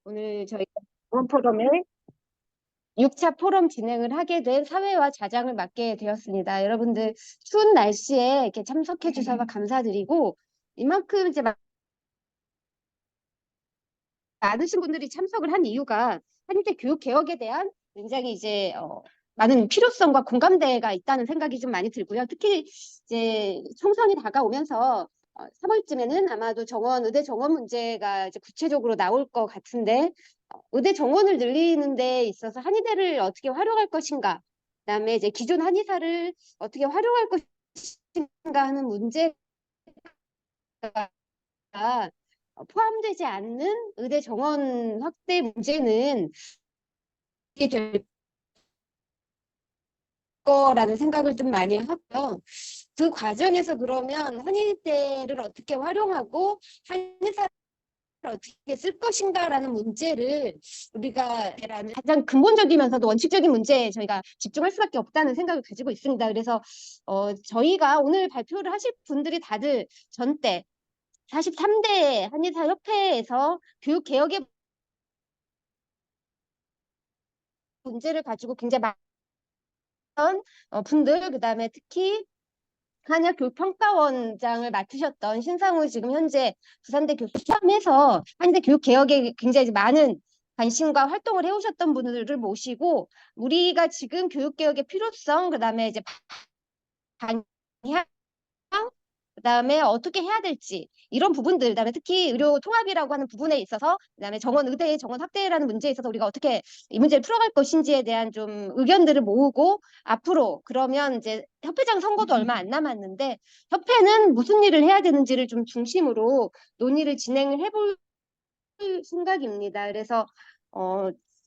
오늘 저희가 이번 포럼을 6차 포럼 진행을 하게 된 사회와 자장을 맡게 되었습니다. 여러분들 추운 날씨에 이렇게 참석해 주셔서 감사드리고 이만큼 이제 많으신 분들이 참석을 한 이유가 한때 교육 개혁에 대한 굉장히 이제 많은 필요성과 공감대가 있다는 생각이 좀 많이 들고요. 특히 이제 총선이 다가오면서 3월쯤에는 아마도 의대 정원 문제가 이제 구체적으로 나올 것 같은데 의대 정원을 늘리는 데 있어서 한의대를 어떻게 활용할 것인가, 그다음에 이제 기존 한의사를 어떻게 활용할 것인가 하는 문제가 포함되지 않는 의대 정원 확대 문제는 이게 될 거라는 생각을 좀 많이 하고요. 그 과정에서 그러면 한의대를 어떻게 활용하고 한의사를 어떻게 쓸 것인가라는 문제를 우리가 가장 근본적이면서도 원칙적인 문제에 저희가 집중할 수밖에 없다는 생각을 가지고 있습니다. 그래서 저희가 오늘 발표를 하실 분들이 다들 전때 43대 한의사협회에서 교육개혁의 문제를 가지고 굉장히 많은 분들, 그다음에 특히 한의학교육평가원장을 맡으셨던 신상우 지금 현재 부산대 교수 포함해서 한의대 교육개혁에 굉장히 많은 관심과 활동을 해오셨던 분들을 모시고 우리가 지금 교육개혁의 필요성, 그다음에 이제 방향, 그다음에 어떻게 해야 될지 이런 부분들, 그다음에 특히 의료 통합이라고 하는 부분에 있어서, 그다음에 의대 정원 확대라는 문제에 있어서 우리가 어떻게 이 문제를 풀어갈 것인지에 대한 좀 의견들을 모으고 앞으로 그러면 이제 협회장 선거도 얼마 안 남았는데 협회는 무슨 일을 해야 되는지를 좀 중심으로 논의를 진행을 해볼 생각입니다. 그래서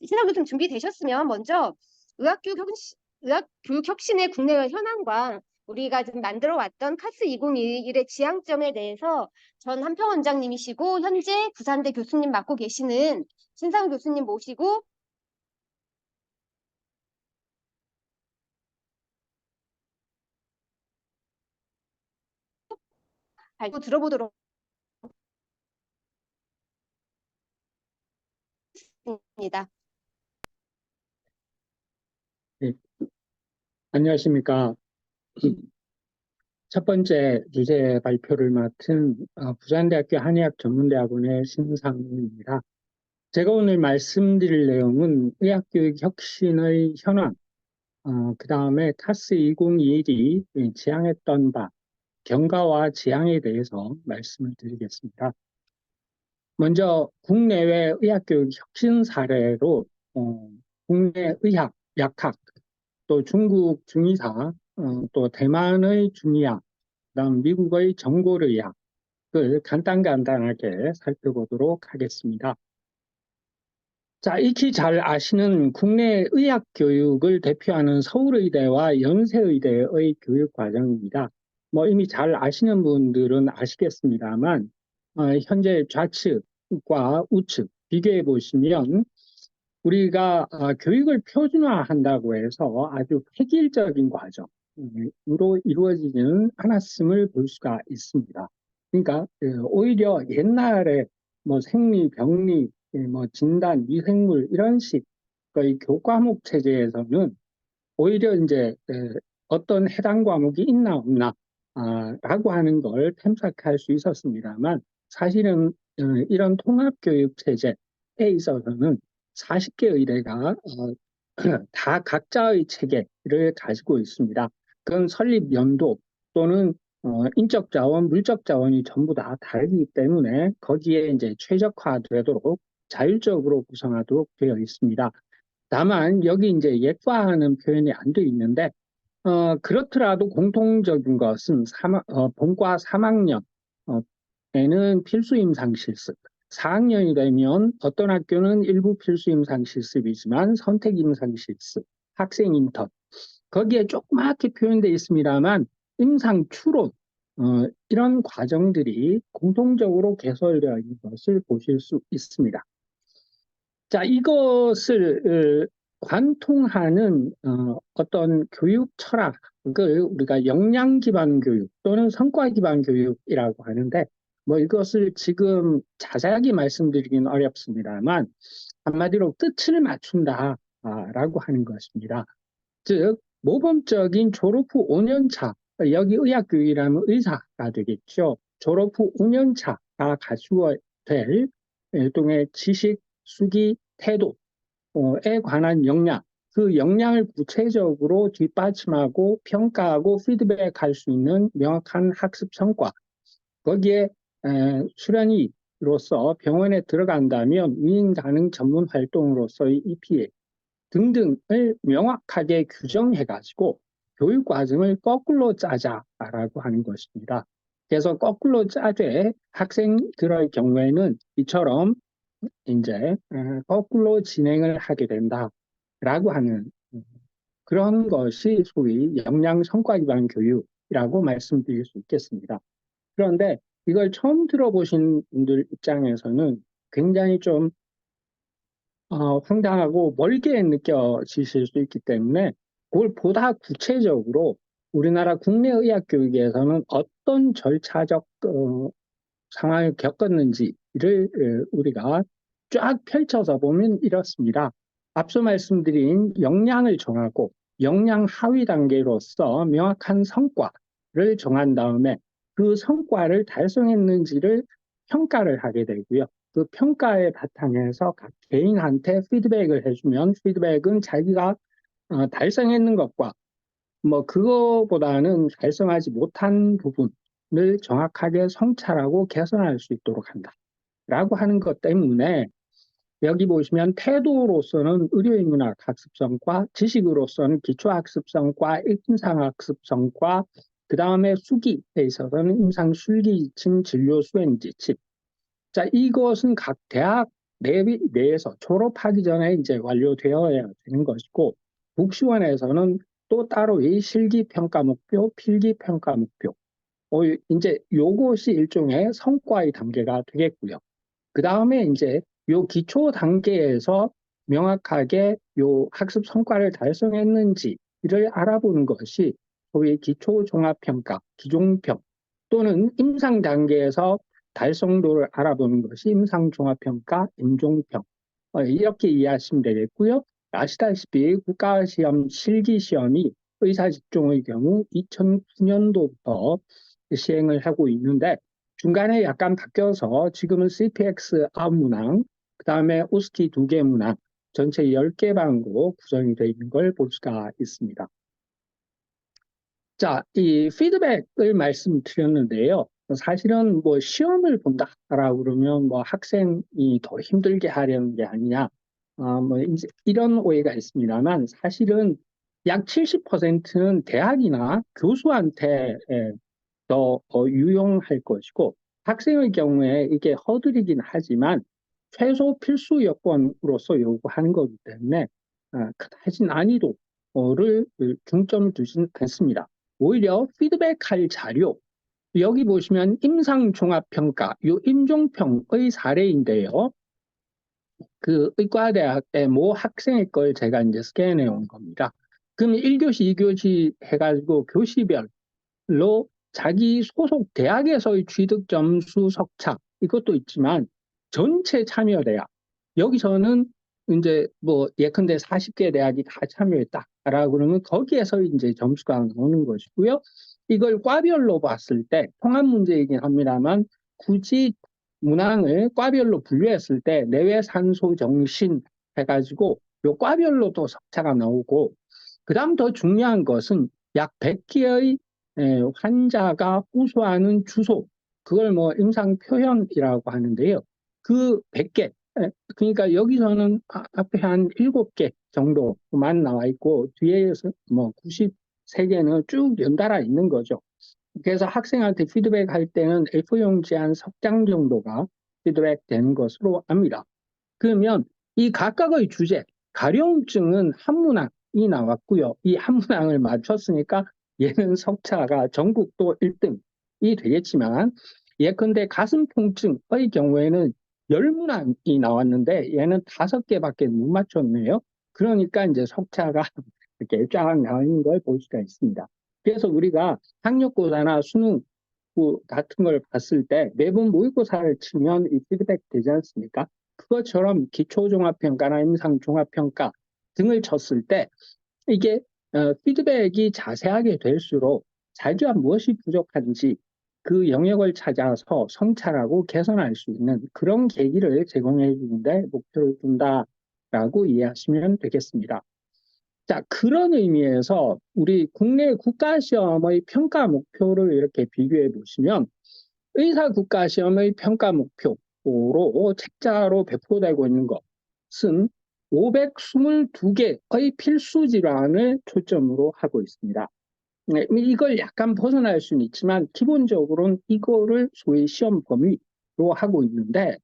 신학교 좀 준비되셨으면 먼저 의학교육혁신의 국내외 현황과 우리가 지금 만들어 왔던 카스 2021의 지향점에 대해서 전 한평 원장님이시고 현재 부산대 교수님 맡고 계시는 신상우 교수님 모시고 발표 들어보도록 하겠습니다. 네, 안녕하십니까. 첫 번째 주제 발표를 맡은 부산대학교 한의학전문대학원의 신상우입니다. 제가 오늘 말씀드릴 내용은 의학교육 혁신의 현황, 그 다음에 타스 2021이 지향했던 바, 경과와 지향에 대해서 말씀을 드리겠습니다. 먼저 국내외 의학교육 혁신 사례로 국내 의학, 약학, 또 중국 중의사, 또 대만의 중의학, 그다음 미국의 정골의학을 간단하게 살펴보도록 하겠습니다. 자, 익히 잘 아시는 국내 의학 교육을 대표하는 서울의대와 연세의대의 교육 과정입니다. 뭐 이미 잘 아시는 분들은 아시겠습니다만 현재 좌측과 우측 비교해 보시면 우리가 교육을 표준화한다고 해서 아주 획일적인 과정으로 이루어지지는 않았음을 볼 수가 있습니다. 그러니까 오히려 옛날에 뭐 생리, 병리, 뭐 진단, 미생물 이런 식의 교과목 체제에서는 오히려 이제 어떤 해당 과목이 있나 없나 라고 하는 걸 탐색할 수 있었습니다만 사실은 이런 통합교육 체제에 있어서는 40개 의대가 다 각자의 체계를 가지고 있습니다. 그건 설립 연도 또는 인적 자원, 물적 자원이 전부 다 다르기 때문에 거기에 이제 최적화되도록 자율적으로 구성하도록 되어 있습니다. 다만 여기 이제 예과하는 표현이 안 돼 있는데 그렇더라도 공통적인 것은 본과 3학년에는 필수 임상 실습, 4학년이 되면 어떤 학교는 일부 필수 임상 실습이지만 선택 임상 실습, 학생 인턴, 거기에 조그맣게 표현되어 있습니다만 임상 추론, 이런 과정들이 공통적으로 개설되어 있는 것을 보실 수 있습니다. 자, 이것을 관통하는 어떤 교육 철학을 우리가 역량 기반 교육 또는 성과 기반 교육이라고 하는데 뭐 이것을 지금 자세하게 말씀드리긴 어렵습니다만 한마디로 뜻을 맞춘다라고 하는 것입니다. 즉 모범적인 졸업 후 5년 차, 여기 의학교육이라면 의사가 되겠죠. 졸업 후 5년 차가 갖추어야 될 일종의 지식, 수기, 태도에 관한 역량, 그 역량을 구체적으로 뒷받침하고 평가하고 피드백할 수 있는 명확한 학습 성과, 거기에 수련의로서 병원에 들어간다면 위임 가능 전문 활동으로서의 EPA 등등을 명확하게 규정해가지고 교육 과정을 거꾸로 짜자라고 하는 것입니다. 그래서 거꾸로 짜되 학생들의 경우에는 이처럼 이제 거꾸로 진행을 하게 된다라고 하는 그런 것이 소위 역량 성과 기반 교육이라고 말씀드릴 수 있겠습니다. 그런데 이걸 처음 들어보신 분들 입장에서는 굉장히 좀 황당하고 멀게 느껴지실 수 있기 때문에 그걸 보다 구체적으로 우리나라 국내 의학 교육에서는 어떤 절차적 상황을 겪었는지를 우리가 쫙 펼쳐서 보면 이렇습니다. 앞서 말씀드린 역량을 정하고 역량 하위 단계로서 명확한 성과를 정한 다음에 그 성과를 달성했는지를 평가를 하게 되고요. 그 평가에 바탕에서 각 개인한테 피드백을 해주면 피드백은 자기가 달성했는 것과 뭐 그거보다는 달성하지 못한 부분을 정확하게 성찰하고 개선할 수 있도록 한다라고 하는 것 때문에 여기 보시면 태도로서는 의료인문학 학습성과 지식으로서는 기초학습성과 임상학습성과 그 다음에 수기에 있어서는 임상술기침 진료 수행 지침. 자, 이것은 각 대학 내에서 졸업하기 전에 이제 완료되어야 되는 것이고, 국시원에서는 또 따로의 실기평가 목표, 필기평가 목표. 이제 요것이 일종의 성과의 단계가 되겠고요. 그 다음에 이제 요 기초 단계에서 명확하게 요 학습 성과를 달성했는지를 알아보는 것이 소위 기초 종합평가, 기종평 또는 임상 단계에서 달성도를 알아보는 것이 임상종합평가, 임종평. 이렇게 이해하시면 되겠고요. 아시다시피 국가시험 실기시험이 의사직종의 경우 2009년도부터 시행을 하고 있는데 중간에 약간 바뀌어서 지금은 CPX 9문항, 그 다음에 오스키 2개 문항, 전체 10개 방으로 구성이 되어 있는 걸 볼 수가 있습니다. 자, 이 피드백을 말씀드렸는데요. 사실은 뭐 시험을 본다라고 그러면 뭐 학생이 더 힘들게 하려는 게 아니냐. 뭐 이제 이런 오해가 있습니다만 사실은 약 70%는 대학이나 교수한테 더 유용할 것이고 학생의 경우에 이게 허들이긴 하지만 최소 필수 여건으로서 요구하는 거기 때문에 그다지 난이도를 중점을 두진 않습니다. 오히려 피드백할 자료 여기 보시면 임상종합평가 요 임종평의 사례인데요. 그 의과대학의 모 학생의 걸 제가 이제 스캔해 온 겁니다. 그럼 1교시, 2교시 해가지고 교시별로 자기 소속 대학에서의 취득 점수 석차 이것도 있지만 전체 참여 대학 여기서는 이제 뭐 예컨대 40개 대학이 다 참여했다라고 그러면 거기에서 이제 점수가 나오는 것이고요. 이걸 과별로 봤을 때 통합 문제이긴 합니다만 굳이 문항을 과별로 분류했을 때 내외 산소 정신 해가지고 요 과별로 또 석차가 나오고 그다음 더 중요한 것은 약 100개의 환자가 호소하는 주소, 그걸 뭐 임상 표현이라고 하는데요. 그 100개, 그러니까 여기서는 앞에 한 7개 정도만 나와 있고 뒤에서 뭐 93개는 쭉 연달아 있는 거죠. 그래서 학생한테 피드백 할 때는 A4용지 한 3장 정도가 피드백 되는 것으로 압니다. 그러면 이 각각의 주제, 가려움증은 한 문항이 나왔고요. 이 한 문항을 맞췄으니까 얘는 석차가 전국도 1등이 되겠지만 예컨대 가슴 통증의 경우에는 10문항이 나왔는데 얘는 5개밖에 못 맞췄네요. 그러니까 이제 석차가 이렇게 쫙 나와 있는 걸 볼 수가 있습니다. 그래서 우리가 학력고사나 수능 문제집 같은 걸 봤을 때 매번 모의고사를 치면 이 피드백 되지 않습니까? 그것처럼 기초종합평가나 임상종합평가 등을 쳤을 때 이게 피드백이 자세하게 될수록 자기가 무엇이 부족한지 그 영역을 찾아서 성찰하고 개선할 수 있는 그런 계기를 제공해 주는데 목표를 둔다라고 이해하시면 되겠습니다. 자, 그런 의미에서 우리 국내 국가시험의 평가 목표를 이렇게 비교해 보시면 의사 국가시험의 평가 목표로 책자로 배포되고 있는 것은 522개의 필수 질환을 초점으로 하고 있습니다. 네, 이걸 약간 벗어날 수는 있지만 기본적으로는 이거를 소위 시험 범위로 하고 있는데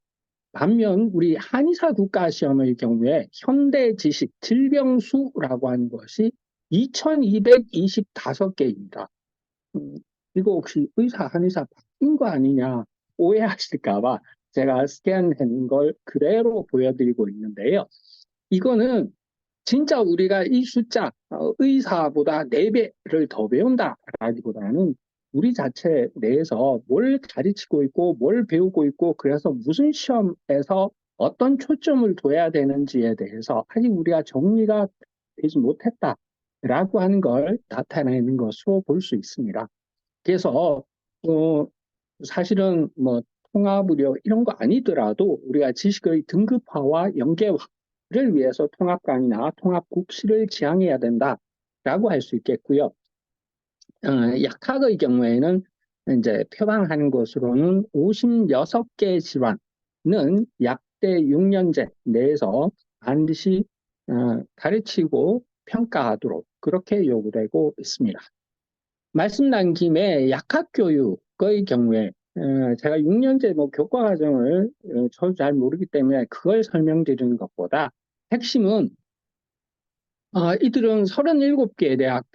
반면 우리 한의사 국가시험의 경우에 현대지식 질병수라고 하는 것이 2225개입니다. 이거 혹시 의사, 한의사 바뀐 거 아니냐 오해하실까봐 제가 스캔한 걸 그대로 보여드리고 있는데요. 이거는 진짜 우리가 이 숫자, 의사보다 4배를 더 배운다라기보다는 우리 자체 내에서 뭘 가르치고 있고 뭘 배우고 있고 그래서 무슨 시험에서 어떤 초점을 둬야 되는지에 대해서 아직 우리가 정리가 되지 못했다라고 하는 걸 나타내는 것으로 볼 수 있습니다. 그래서 사실은 뭐 통합의료 이런 거 아니더라도 우리가 지식의 등급화와 연계화를 위해서 통합강의나 통합국시를 지향해야 된다라고 할 수 있겠고요. 약학의 경우에는 이제 표방하는 것으로는 56개 질환은 약대 6년제 내에서 반드시 가르치고 평가하도록 그렇게 요구되고 있습니다. 말씀 나온 김에 약학교육의 경우에 제가 6년제 뭐 교과 과정을 저도 잘 모르기 때문에 그걸 설명드리는 것보다 핵심은 이들은 37개 대학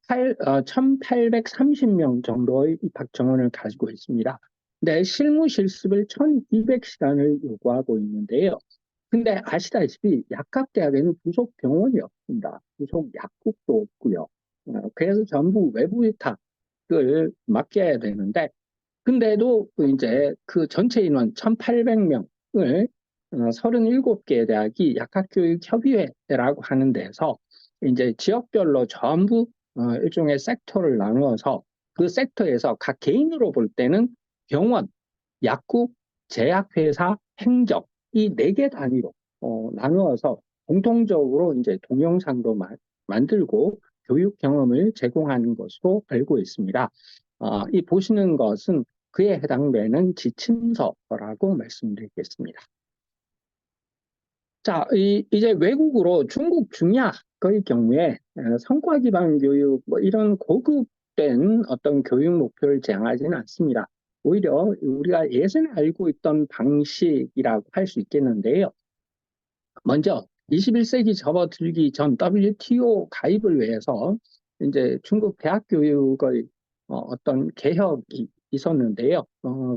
1,830명 정도의 입학 정원을 가지고 있습니다. 근데 실무 실습을 1,200시간을 요구하고 있는데요. 근데 아시다시피 약학대학에는 부속 병원이 없습니다. 부속 약국도 없고요. 그래서 전부 외부 위탁을 맡겨야 되는데, 근데도 이제 그 전체 인원 1,800명을 37개 대학이 약학교육협의회라고 하는 데서 이제 지역별로 전부 일종의 섹터를 나누어서 그 섹터에서 각 개인으로 볼 때는 병원, 약국, 제약회사, 행정 이 4개 단위로 나누어서 공통적으로 이제 동영상도 만들고 교육 경험을 제공하는 것으로 알고 있습니다. 이 보시는 것은 그에 해당되는 지침서라고 말씀드리겠습니다. 자, 이제 외국으로 중국 중약의 경우에 성과 기반 교육 뭐 이런 고급된 어떤 교육 목표를 지향하지는 않습니다. 오히려 우리가 예전에 알고 있던 방식이라고 할 수 있겠는데요. 먼저 21세기 접어들기 전 WTO 가입을 위해서 이제 중국 대학 교육의 어떤 개혁이 있었는데요.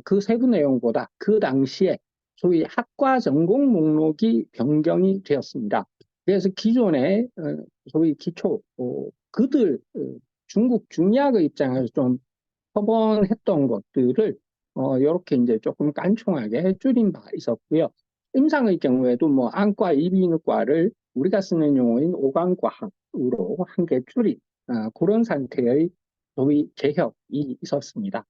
그 세부 내용보다 그 당시에 소위 학과 전공 목록이 변경이 되었습니다. 그래서 기존에 소위 기초 그들 중국 중약의 입장에서 좀 처번했던 것들을 이렇게 이제 조금 깐총하게 줄인 바 있었고요. 임상의 경우에도 뭐 안과, 이비인후과를 우리가 쓰는 용어인 오강과학으로 한 개 줄인 그런 상태의 소위 개혁이 있었습니다.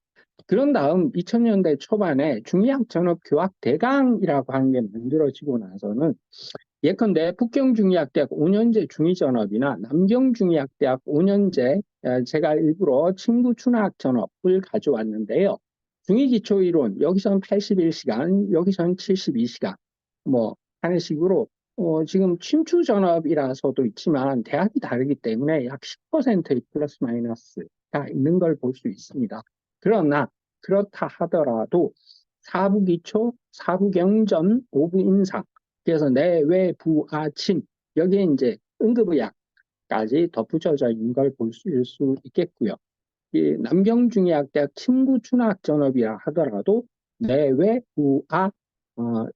그런 다음 2000년대 초반에 중의학 전업 교학 대강이라고 하는 게 만들어지고 나서는 예컨대 북경중의학대학 5년제 중의전업이나 남경중의학대학 5년제 제가 일부러 친구춘학 전업을 가져왔는데요. 중의기초이론 여기선 81시간, 여기선 72시간 뭐 하는 식으로 지금 침추 전업이라서도 있지만 대학이 다르기 때문에 약 10%의 플러스 마이너스가 있는 걸 볼 수 있습니다. 그러나 그렇다 하더라도 사부 기초, 사부 경전, 오부 임상 그래서 내, 외, 부, 아, 침 여기에 이제 응급의학까지 덧붙여져 있는 걸 볼 수 있겠고요. 이 남경중의학대학 침구춘학 전업이라 하더라도 내, 외, 부, 아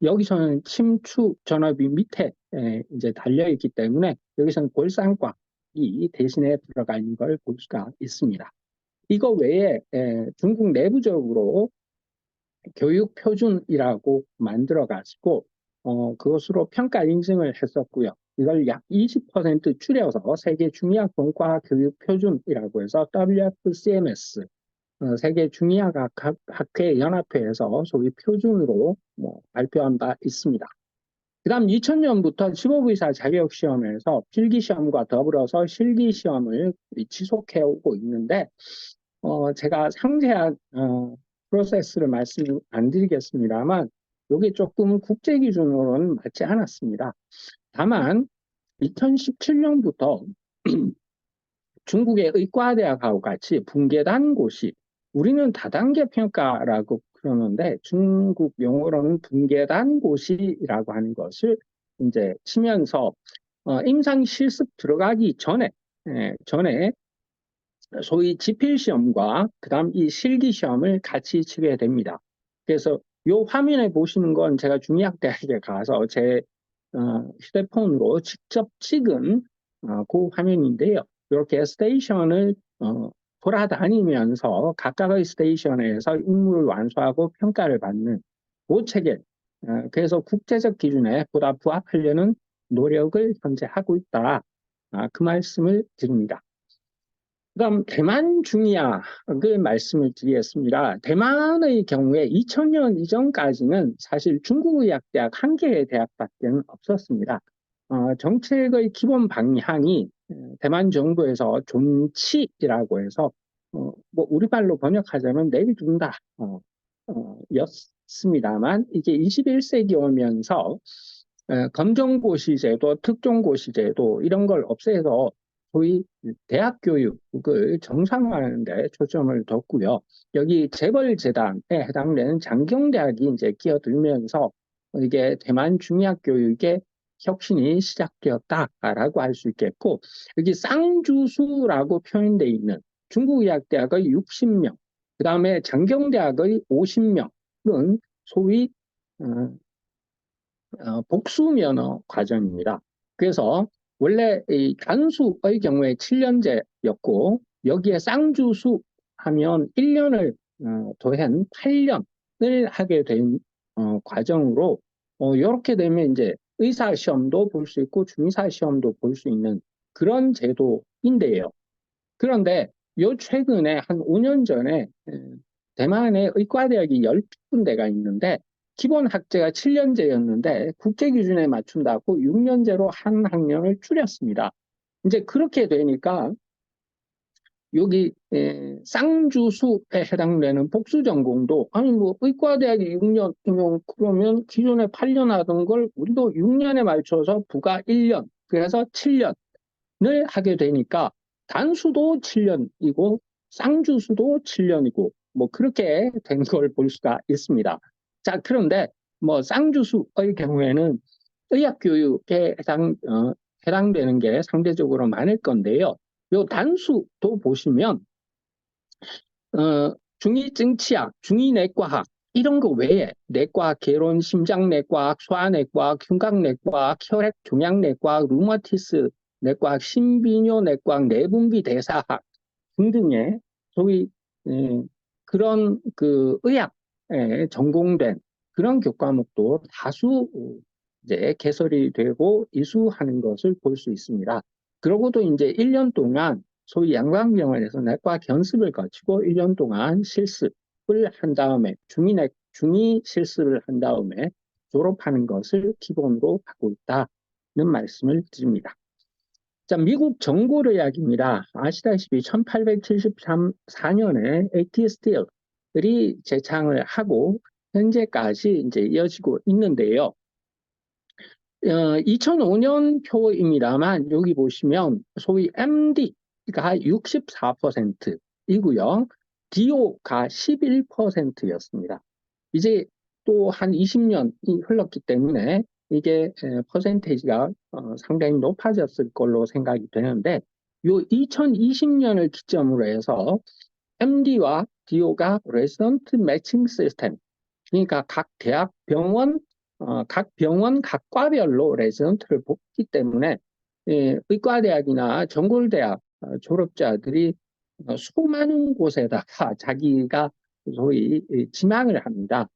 여기서는 침추 전업이 밑에 이제 달려 있기 때문에 여기서는 골상과이 대신에 들어가 있는 걸 볼 수가 있습니다. 이거 외에 중국 내부적으로 교육 표준이라고 만들어 가지고 그것으로 평가 인증을 했었고요. 이걸 약 20% 줄여서 세계 중의학 본과 교육 표준이라고 해서 WFCMS 세계 중의학 학회 연합회에서 소위 표준으로 발표한 바 있습니다. 그다음 2000년부터 직업의사 자격시험에서 필기시험과 더불어서 실기시험을 지속해 오고 있는데 제가 상세한 프로세스를 말씀 안 드리겠습니다만 이게 조금 국제 기준으로는 맞지 않았습니다. 다만 2017년부터 중국의 의과대학하고 같이 분계단고시, 우리는 다단계 평가라고 그러는데 중국 용어로는 분계단고시라고 하는 것을 이제 치면서 임상 실습 들어가기 전에 소위 지필시험과 그다음 이 실기시험을 같이 치게 됩니다. 그래서 이 화면에 보시는 건 제가 중의학대학에 가서 제 휴대폰으로 직접 찍은 그 화면인데요. 이렇게 스테이션을 돌아다니면서 각각의 스테이션에서 임무를 완수하고 평가를 받는 그 체계. 그래서 국제적 기준에 보다 부합하려는 노력을 현재 하고 있다. 그 말씀을 드립니다. 그다음 대만 중의학을 말씀을 드리겠습니다. 대만의 경우에 2000년 이전까지는 사실 중국의학대학 한 개의 대학밖에 없었습니다. 정책의 기본 방향이 대만 정부에서 존치라고 해서 우리말로 번역하자면 내비둔다 였습니다만 이게 21세기 오면서 검정고시 제도, 특종고시 제도 이런 걸 없애서 소위 대학 교육을 정상화하는 데 초점을 뒀고요. 여기 재벌재단에 해당되는 장경대학이 이제 끼어들면서 이게 대만 중의학 교육의 혁신이 시작되었다라고 할 수 있겠고, 여기 쌍주수라고 표현되어 있는 중국의학대학의 60명, 그 다음에 장경대학의 50명은 소위 복수면허 과정입니다. 그래서 원래 이 단수의 경우에 7년제였고 여기에 쌍주수 하면 1년을 더한 8년을 하게 된 과정으로 이렇게 되면 이제 의사 시험도 볼 수 있고 중의사 시험도 볼 수 있는 그런 제도인데요. 그런데 요 최근에 한 5년 전에 대만에 의과대학이 12군데가 있는데 기본 학제가 7년제였는데 국제 기준에 맞춘다고 6년제로 한 학년을 줄였습니다. 이제 그렇게 되니까 여기 쌍주수에 해당되는 복수 전공도 아니 뭐 의과대학이 6년이면 그러면 기존에 8년 하던 걸 우리도 6년에 맞춰서 부가 1년 그래서 7년을 하게 되니까 단수도 7년이고 쌍주수도 7년이고 뭐 그렇게 된 걸 볼 수가 있습니다. 자, 그런데 뭐 쌍주수의 경우에는 의학교육에 해당되는 게 상대적으로 많을 건데요. 요 단수도 보시면 중이증치학, 중이내과학 이런 거 외에 내과학, 개론, 심장내과학, 소아내과학, 흉곽내과학, 혈액 종양내과학, 루마티스 내과학, 신비뇨내과학, 내분비대사학 등등의 소위 그런 그 의학에 전공된 그런 교과목도 다수 이제 개설이 되고 이수하는 것을 볼 수 있습니다. 그러고도 이제 1년 동안 소위 양광병원에서 내과 견습을 거치고 1년 동안 실습을 한 다음에 중위 실습을 한 다음에 졸업하는 것을 기본으로 하고 있다는 말씀을 드립니다. 자, 미국 정골의학입니다. 아시다시피 1874년에 AT 스틸이 제창을 하고 현재까지 이제 이어지고 있는데요. 2005년 표입니다만 여기 보시면 소위 MD가 64%이고요. DO가 11%였습니다. 이제 또 한 20년이 흘렀기 때문에 이게 퍼센테이지가 상당히 높아졌을 걸로 생각이 되는데 요 2020년을 기점으로 해서 MD와 DO가 레지던트 매칭 시스템 그러니까 각 대학 병원 각 병원 각 과별로 레지던트를 뽑기 때문에 의과대학이나 전골대학 졸업자들이 수많은 곳에다가 자기가 소위 지망을 합니다.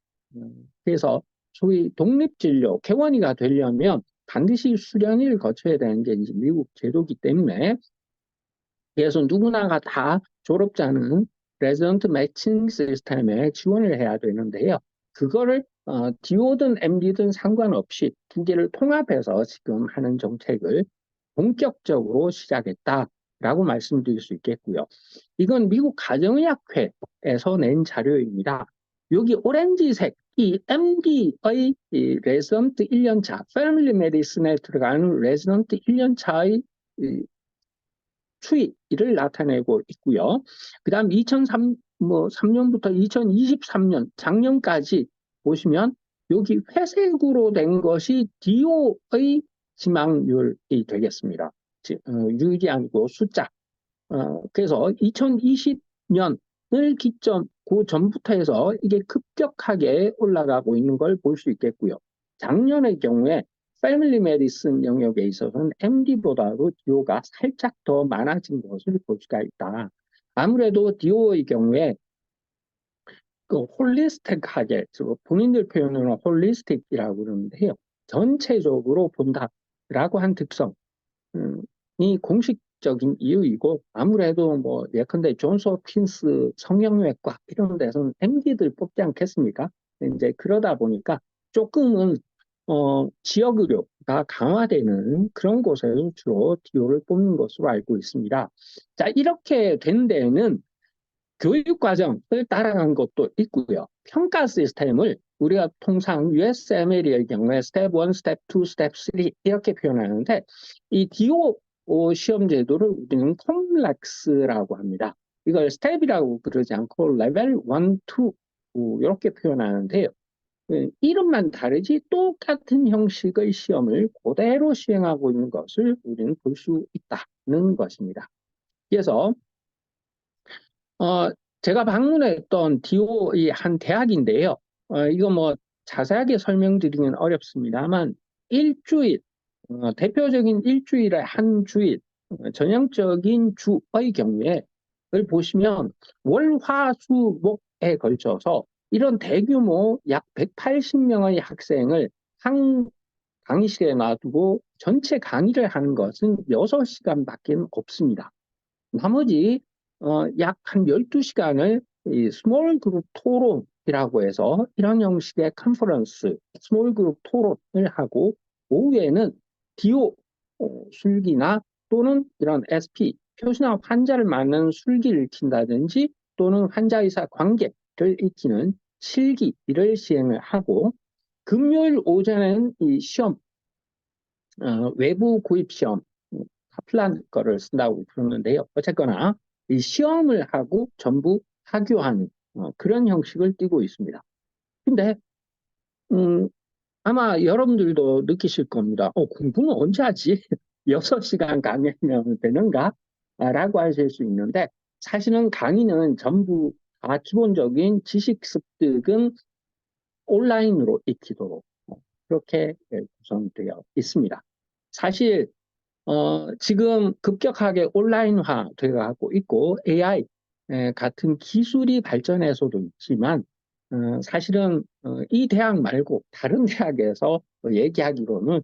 그래서 소위 독립진료 개원이가 되려면 반드시 수련을 거쳐야 되는 게 이제 미국 제도기 때문에, 그래서 누구나가 다 졸업자는 레지던트 매칭 시스템에 지원을 해야 되는데요. 그거를 DO든 MD든 상관없이 두 개를 통합해서 지금 하는 정책을 본격적으로 시작했다라고 말씀드릴 수 있겠고요. 이건 미국 가정의학회에서 낸 자료입니다. 여기 오렌지색 이 MD의 레지던트 1년차, 패밀리 메디슨에 들어가는 레지던트 1년차의 추이를 나타내고 있고요. 그 다음 2003년부터 2023년 작년까지 보시면 여기 회색으로 된 것이 DO의 지망률이 되겠습니다. 유일이 아니고 숫자. 그래서 2020년을 기점, 그 전부터 해서 이게 급격하게 올라가고 있는 걸 볼 수 있겠고요. 작년의 경우에 패밀리 메디슨 영역에 있어서는 MD보다도 DO가 살짝 더 많아진 것을 볼 수가 있다. 아무래도 DO의 경우에 그 홀리스틱하게, 본인들 표현으로는 홀리스틱이라고 그러는데요. 전체적으로 본다라고 한 특성. 이 공식적인 이유이고, 아무래도 뭐 예컨대 존스 홉킨스 성형외과 이런 데서는 MD들 뽑지 않겠습니까? 이제 그러다 보니까 조금은 지역 의료가 강화되는 그런 곳에서 주로 DO를 뽑는 것으로 알고 있습니다. 자, 이렇게 된 데에는 교육 과정을 따라간 것도 있고요. 평가 시스템을 우리가 통상 USMLE의 경우에 스텝 1, 스텝 2, 스텝 3 이렇게 표현하는데, 이 DO 시험 제도를 우리는 콤플렉스라고 합니다. 이걸 스텝이라고 그러지 않고 레벨 1, 2 이렇게 표현하는데요. 이름만 다르지 똑같은 형식의 시험을 그대로 시행하고 있는 것을 우리는 볼 수 있다는 것입니다. 그래서 제가 방문했던 DO의 한 대학인데요. 이거 뭐 자세하게 설명드리긴 어렵습니다만, 일주일, 대표적인 일주일의 한 주일, 전형적인 주의 경우에 를 보시면 월, 화, 수, 목에 걸쳐서 이런 대규모 약 180명의 학생을 한 강의실에 놔두고 전체 강의를 하는 것은 6시간밖에 없습니다. 나머지 약 한 12시간을 이 스몰 그룹 토론이라고 해서 이런 형식의 컨퍼런스, 스몰 그룹 토론을 하고, 오후에는 DO 술기나 또는 이런 SP, 표준화 환자를 만나는 술기를 익힌다든지 또는 환자의사 관계를 익히는 실기를 시행을 하고, 금요일 오전에는 이 시험, 외부 구입 시험, 카플란 거를 쓴다고 그러는데요. 어쨌거나 이 시험을 하고 전부 하교하는 그런 형식을 띠고 있습니다. 근데 아마 여러분들도 느끼실 겁니다. 공부는 언제 하지? 6시간 강의하면 되는가? 라고 하실 수 있는데, 사실은 강의는 전부 다 기본적인 지식 습득은 온라인으로 익히도록 그렇게 구성되어 있습니다. 사실 지금 급격하게 온라인화 되어가고 있고, AI 같은 기술이 발전해서도 있지만, 사실은 이 대학 말고 다른 대학에서 얘기하기로는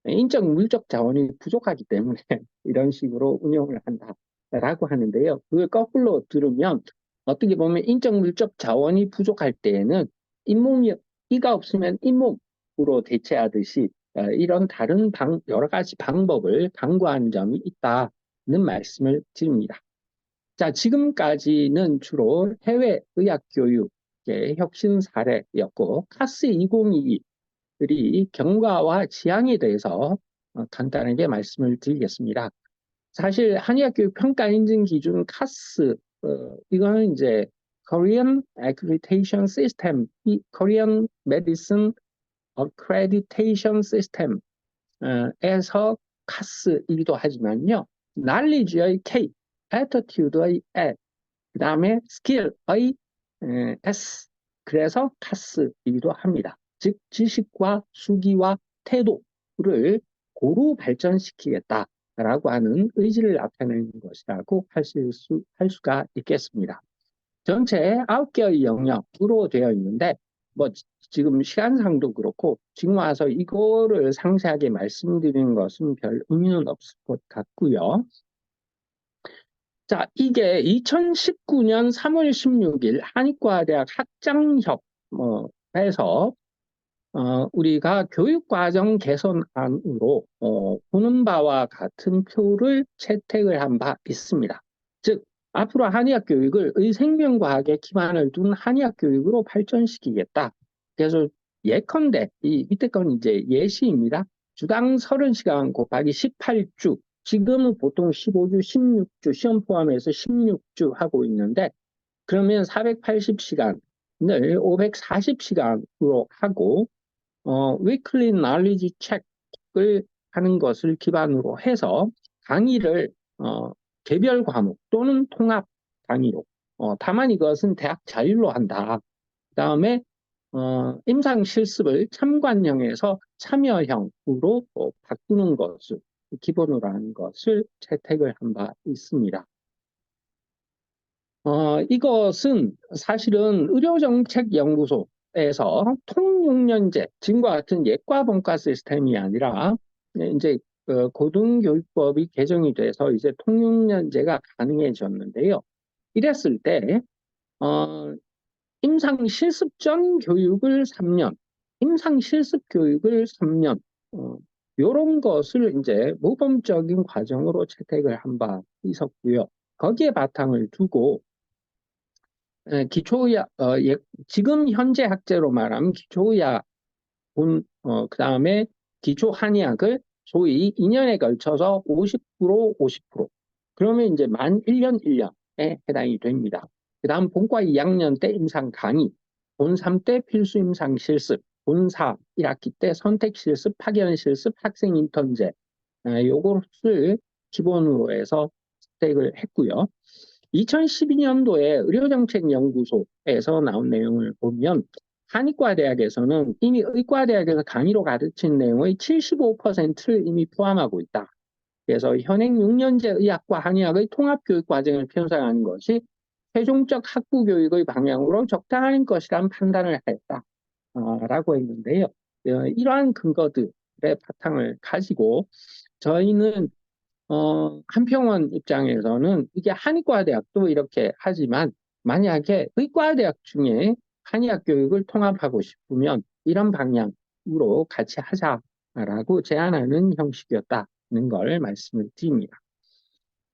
인적 물적 자원이 부족하기 때문에 이런 식으로 운영을 한다라고 하는데요. 그걸 거꾸로 들으면 어떻게 보면 인적 물적 자원이 부족할 때에는 잇몸이, 이가 없으면 잇몸으로 대체하듯이 이런 다른 여러 가지 방법을 강구하는 점이 있다는 말씀을 드립니다. 자, 지금까지는 주로 해외 의학 교육의 혁신 사례였고, 카스 2022들이 경과와 지향에 대해서 간단하게 말씀을 드리겠습니다. 사실 한의학 교육 평가 인증 기준 카스, 이거는 이제 Korean Accreditation System, 이 Korean Medicine Accreditation System에서 카스이기도 하지만요, knowledge의 K, attitude의 A, 그 다음에 skill의 S, 그래서 카스이기도 합니다. 즉 지식과 수기와 태도를 고루 발전시키겠다 라고 하는 의지를 나타내는 것이라고 할 수가 있겠습니다. 전체 9개의 영역으로 되어 있는데, 뭐, 지금 시간상도 그렇고, 지금 와서 이거를 상세하게 말씀드리는 것은 별 의미는 없을 것 같고요. 자, 이게 2019년 3월 16일 한의과대학 학장협에서 우리가 교육과정 개선안으로 보는 바와 같은 표를 채택을 한 바 있습니다. 즉, 앞으로 한의학 교육을 의생명과학에 기반을 둔 한의학 교육으로 발전시키겠다. 그래서 예컨대, 이 밑에 건 이제 예시입니다. 주당 30시간 곱하기 18주, 지금은 보통 15주, 16주, 시험 포함해서 16주 하고 있는데, 그러면 480시간을 540시간으로 하고, weekly knowledge check을 하는 것을 기반으로 해서 강의를 개별 과목 또는 통합 강의로, 다만 이것은 대학 자율로 한다. 그다음에 임상 실습을 참관형에서 참여형으로 바꾸는 것을 기본으로 하는 것을 채택을 한 바 있습니다. 이것은 사실은 의료정책연구소에서 통육년제, 지금과 같은 예과 본과 시스템이 아니라 이제 고등교육법이 개정이 돼서 이제 통육년제가 가능해졌는데요. 이랬을 때 임상 실습 전 교육을 3년, 임상 실습 교육을 3년, 이런 것을 이제 모범적인 과정으로 채택을 한 바 있었고요. 거기에 바탕을 두고 기초의학, 지금 현재 학제로 말하면 기초의학, 그다음에 기초 한의학을 소위 2년에 걸쳐서 50%, 50%. 그러면 이제 만 1년, 1년에 해당이 됩니다. 그다음 본과 2학년 때 임상 강의, 본 3 때 필수 임상 실습, 본 4, 1학기 때 선택 실습, 파견 실습, 학생 인턴제, 요것을 기본으로 해서 선택을 했고요. 2012년도에 의료정책연구소에서 나온 내용을 보면 한의과대학에서는 이미 의과대학에서 강의로 가르친 내용의 75%를 이미 포함하고 있다. 그래서 현행 6년제 의학과 한의학의 통합교육 과정을 편성하는 것이 최종적 학부 교육의 방향으로 적당한 것이란 판단을 했다라고 했는데요. 이러한 근거들의 바탕을 가지고 저희는 한평원 입장에서는 이게 한의과대학도 이렇게 하지만 만약에 의과대학 중에 한의학 교육을 통합하고 싶으면 이런 방향으로 같이 하자라고 제안하는 형식이었다는 걸 말씀을 드립니다.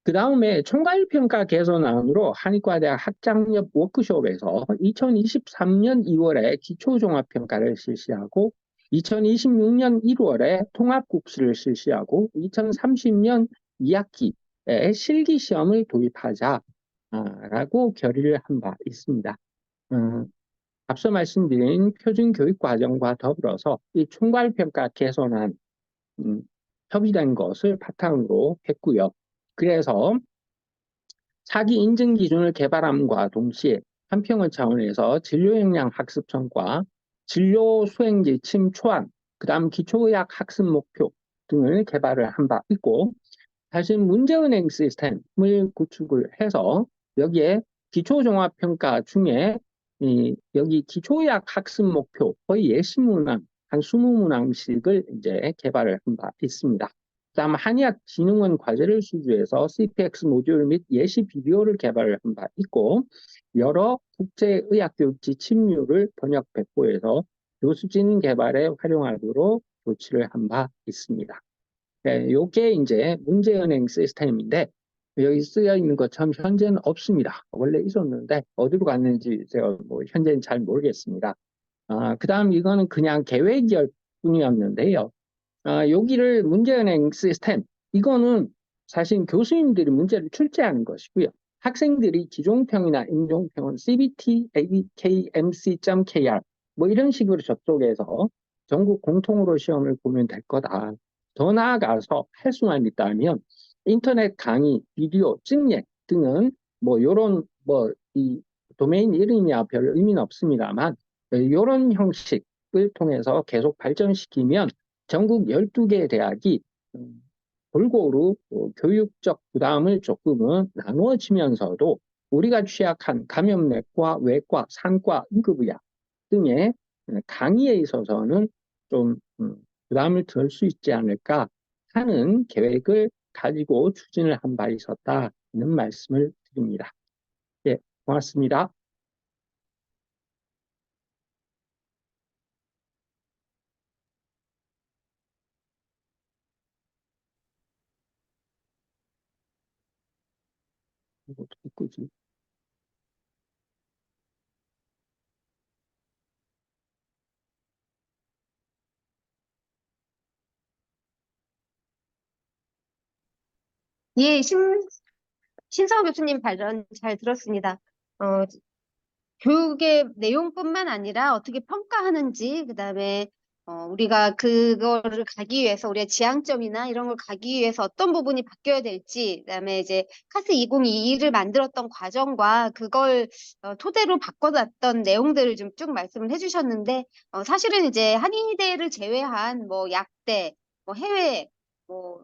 그 다음에 총괄평가 개선안으로 한의과대학 학장협 워크숍에서 2023년 2월에 기초종합평가를 실시하고 2026년 1월에 통합국시를 실시하고 2030년 2학기에 실기시험을 도입하자라고 결의를 한 바 있습니다. 앞서 말씀드린 표준교육과정과 더불어서 이 총괄평가 개선안 협의된 것을 바탕으로 했고요. 그래서 차기 인증 기준을 개발함과 동시에 한평원 차원에서 진료 역량 학습 성과, 진료 수행 지침 초안, 그다음 기초의학 학습 목표 등을 개발을 한 바 있고, 사실 문제은행 시스템을 구축을 해서 여기에 기초종합평가 중에 여기 기초의학 학습 목표의 예시문항 한 20문항씩을 이제 개발을 한 바 있습니다. 그다음 한의학진흥원 과제를 수주해서 CPX 모듈 및 예시 비디오를 개발을 한 바 있고 여러 국제의학교육지 침류를 번역 배포해서 교수진 개발에 활용하도록 조치를 한 바 있습니다. 네, 요게 이제 문제은행 시스템인데 여기 쓰여 있는 것처럼 현재는 없습니다. 원래 있었는데 어디로 갔는지 제가 뭐 현재는 잘 모르겠습니다. 그다음 이거는 그냥 계획이었 뿐이었는데요. 여기를 문제은행 시스템, 이거는 사실 교수님들이 문제를 출제하는 것이고요. 학생들이 기종평이나 임종평은 CBT, ABKMC.KR 뭐 이런 식으로 접속해서 전국 공통으로 시험을 보면 될 거다. 더 나아가서 할 수만 있다면 인터넷 강의, 비디오, 찍례 등은 뭐 이런 뭐 이 도메인 이름이야 별 의미는 없습니다만 이런 형식을 통해서 계속 발전시키면 전국 12개 대학이 골고루 교육적 부담을 조금은 나누어지면서도 우리가 취약한 감염내과, 외과, 산과, 응급의학 등의 강의에 있어서는 좀 부담을 덜 수 있지 않을까 하는 계획을 가지고 추진을 한 바 있었다는 말씀을 드립니다. 예, 고맙습니다. 이거 어떻게 끄지? 예, 신성호 교수님 발언 잘 들었습니다. 어, 교육의 내용뿐만 아니라 어떻게 평가하는지, 그다음에 우리가 그거를 가기 위해서 우리의 지향점이나 이런 걸 가기 위해서 어떤 부분이 바뀌어야 될지, 그다음에 이제 카스 2022를 만들었던 과정과 그걸 토대로 바꿔놨던 내용들을 좀 쭉 말씀을 해주셨는데, 사실은 이제 한의대를 제외한 뭐 약대, 뭐 해외, 뭐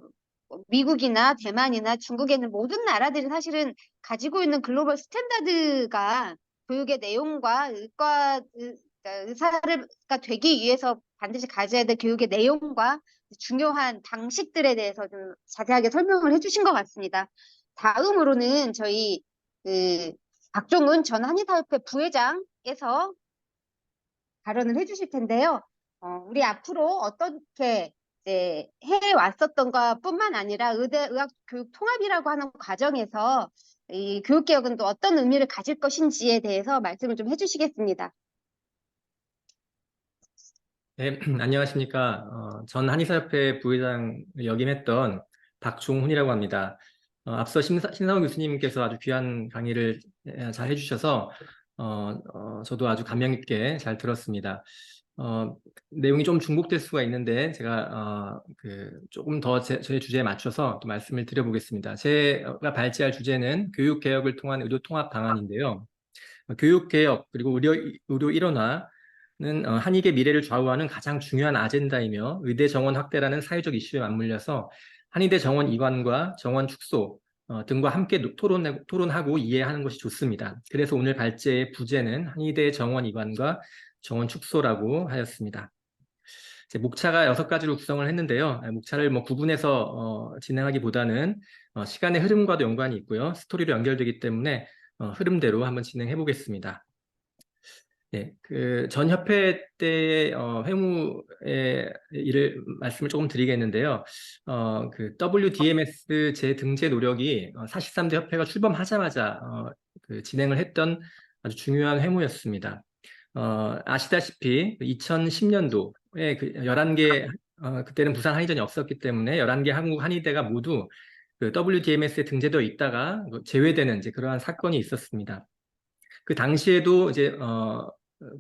미국이나 대만이나 중국에 있는 모든 나라들이 사실은 가지고 있는 글로벌 스탠다드가 교육의 내용과 그러니까 의사가 되기 위해서 반드시 가져야 될 교육의 내용과 중요한 방식들에 대해서 좀 자세하게 설명을 해주신 것 같습니다. 다음으로는 저희 그 박종훈 전 한의사협회 부회장께서 발언을 해주실 텐데요. 우리 앞으로 어떻게 이제 해왔었던 것뿐만 아니라 의대 의학 교육 통합이라고 하는 과정에서 이 교육개혁은 또 어떤 의미를 가질 것인지에 대해서 말씀을 좀 해주시겠습니다. 네, 안녕하십니까. 전 한의사협회 부회장 역임했던 박종훈이라고 합니다. 앞서 신상훈 교수님께서 아주 귀한 강의를 잘 해주셔서 저도 아주 감명 깊게 잘 들었습니다. 내용이 좀 중복될 수가 있는데 제가 조금 더 저의 주제에 맞춰서 또 말씀을 드려보겠습니다. 제가 발제할 주제는 교육개혁을 통한 의료통합 방안인데요. 교육개혁 그리고 의료 일원화는 한의계 미래를 좌우하는 가장 중요한 아젠다이며 의대 정원 확대라는 사회적 이슈에 맞물려서 한의대 정원 이관과 정원 축소 등과 함께 토론하고 이해하는 것이 좋습니다. 그래서 오늘 발제의 부제는 한의대 정원 이관과 정원 축소라고 하였습니다. 목차가 6가지로 구성을 했는데요. 목차를 뭐 구분해서 진행하기보다는 시간의 흐름과도 연관이 있고요. 스토리로 연결되기 때문에 흐름대로 한번 진행해 보겠습니다. 네, 전 협회 때의 회무의 일을 말씀을 조금 드리겠는데요. WDMS 재등재 노력이 43대 협회가 출범하자마자 진행을 했던 아주 중요한 회무였습니다. 아시다시피 2010년도에 11개, 그때는 부산 한의전이 없었기 때문에 11개 한국 한의대가 모두 WDMS에 등재되어 있다가 제외되는 이제 그러한 사건이 있었습니다. 그 당시에도 이제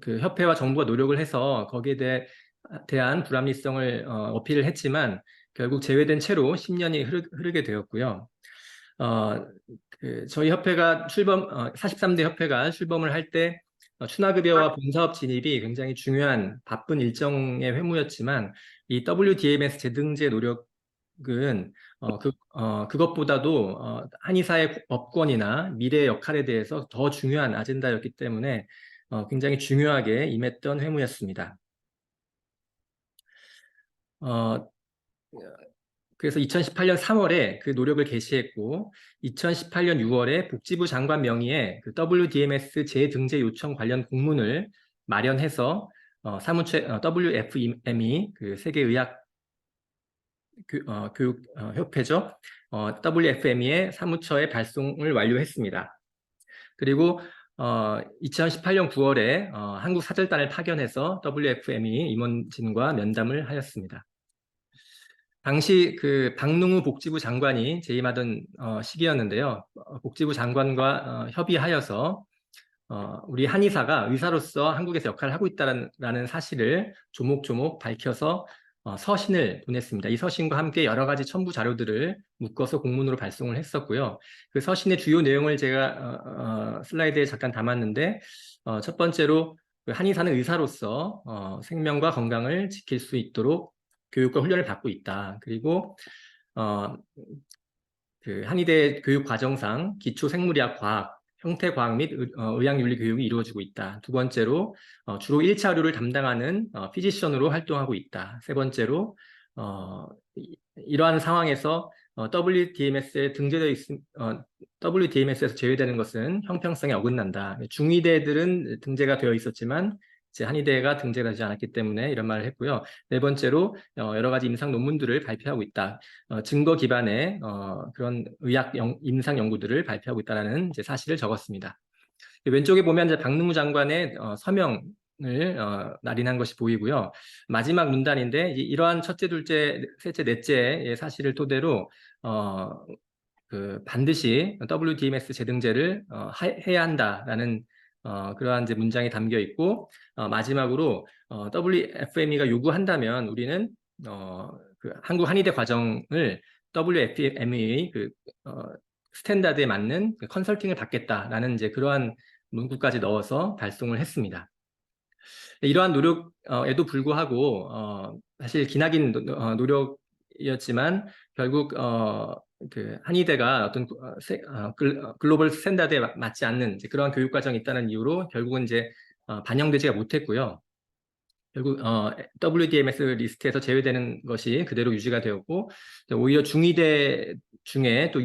그 협회와 정부가 노력을 해서 거기에 대한 불합리성을 어필을 했지만 결국 제외된 채로 10년이 흐르게 되었고요. 저희 협회가 43대 협회가 출범을 할 때 추나급여와 본사업 진입이 굉장히 중요한 바쁜 일정의 회무였지만 이 WDMS 재등재 노력은 그것보다도 한의사의 법권이나 미래의 역할에 대해서 더 중요한 아젠다였기 때문에 굉장히 중요하게 임했던 회무였습니다. 그래서 2018년 3월에 그 노력을 개시했고 2018년 6월에 복지부 장관 명의의 그 WDMS 재등재 요청 관련 공문을 마련해서 사무처 WFM이 그 세계의학 교육 협회죠. WFME의 사무처에 발송을 완료했습니다. 그리고 2018년 9월에 한국 사절단을 파견해서 WFME 임원진과 면담을 하였습니다. 당시 그 박능우 복지부 장관이 재임하던 시기였는데요. 복지부 장관과 협의하여서 우리 한의사가 의사로서 한국에서 역할을 하고 있다는 사실을 조목조목 밝혀서 서신을 보냈습니다. 이 서신과 함께 여러 가지 첨부 자료들을 묶어서 공문으로 발송을 했었고요. 그 서신의 주요 내용을 제가 슬라이드에 잠깐 담았는데 첫 번째로 그 한의사는 의사로서 생명과 건강을 지킬 수 있도록 교육과 훈련을 받고 있다. 그리고 그 한의대 교육 과정상 기초 생물의학 과학, 형태과학 및 의학윤리 교육이 이루어지고 있다. 두 번째로 주로 1차 의료를 담당하는 피지션으로 활동하고 있다. 세 번째로 이러한 상황에서 WDMS에 등재되어 WDMS에서 제외되는 것은 형평성에 어긋난다. 중의대들은 등재가 되어 있었지만 이제 한의대가 등재가 되지 않았기 때문에 이런 말을 했고요. 네 번째로 여러 가지 임상 논문들을 발표하고 있다. 증거 기반의 그런 임상 연구들을 발표하고 있다는 이제 사실을 적었습니다. 왼쪽에 보면 이제 박능무 장관의 서명을 날인한 것이 보이고요. 마지막 문단인데 이러한 첫째, 둘째, 셋째, 넷째의 사실을 토대로 반드시 WDMS 재등재를 해야 한다라는 그러한 이제 문장이 담겨 있고 마지막으로 WFME가 요구한다면 우리는 한국 한의대 과정을 WFME의 스탠다드에 맞는 컨설팅을 받겠다라는 이제 그러한 문구까지 넣어서 발송을 했습니다. 이러한 노력에도 불구하고 사실 기나긴 노력이었지만 결국 한의대가 어떤 글로벌 스탠다드에 맞지 않는 이제 그러한 교육 과정이 있다는 이유로 결국은 이제 반영되지가 못했고요. 결국 WDMS 리스트에서 제외되는 것이 그대로 유지가 되었고 오히려 중의대 중에 또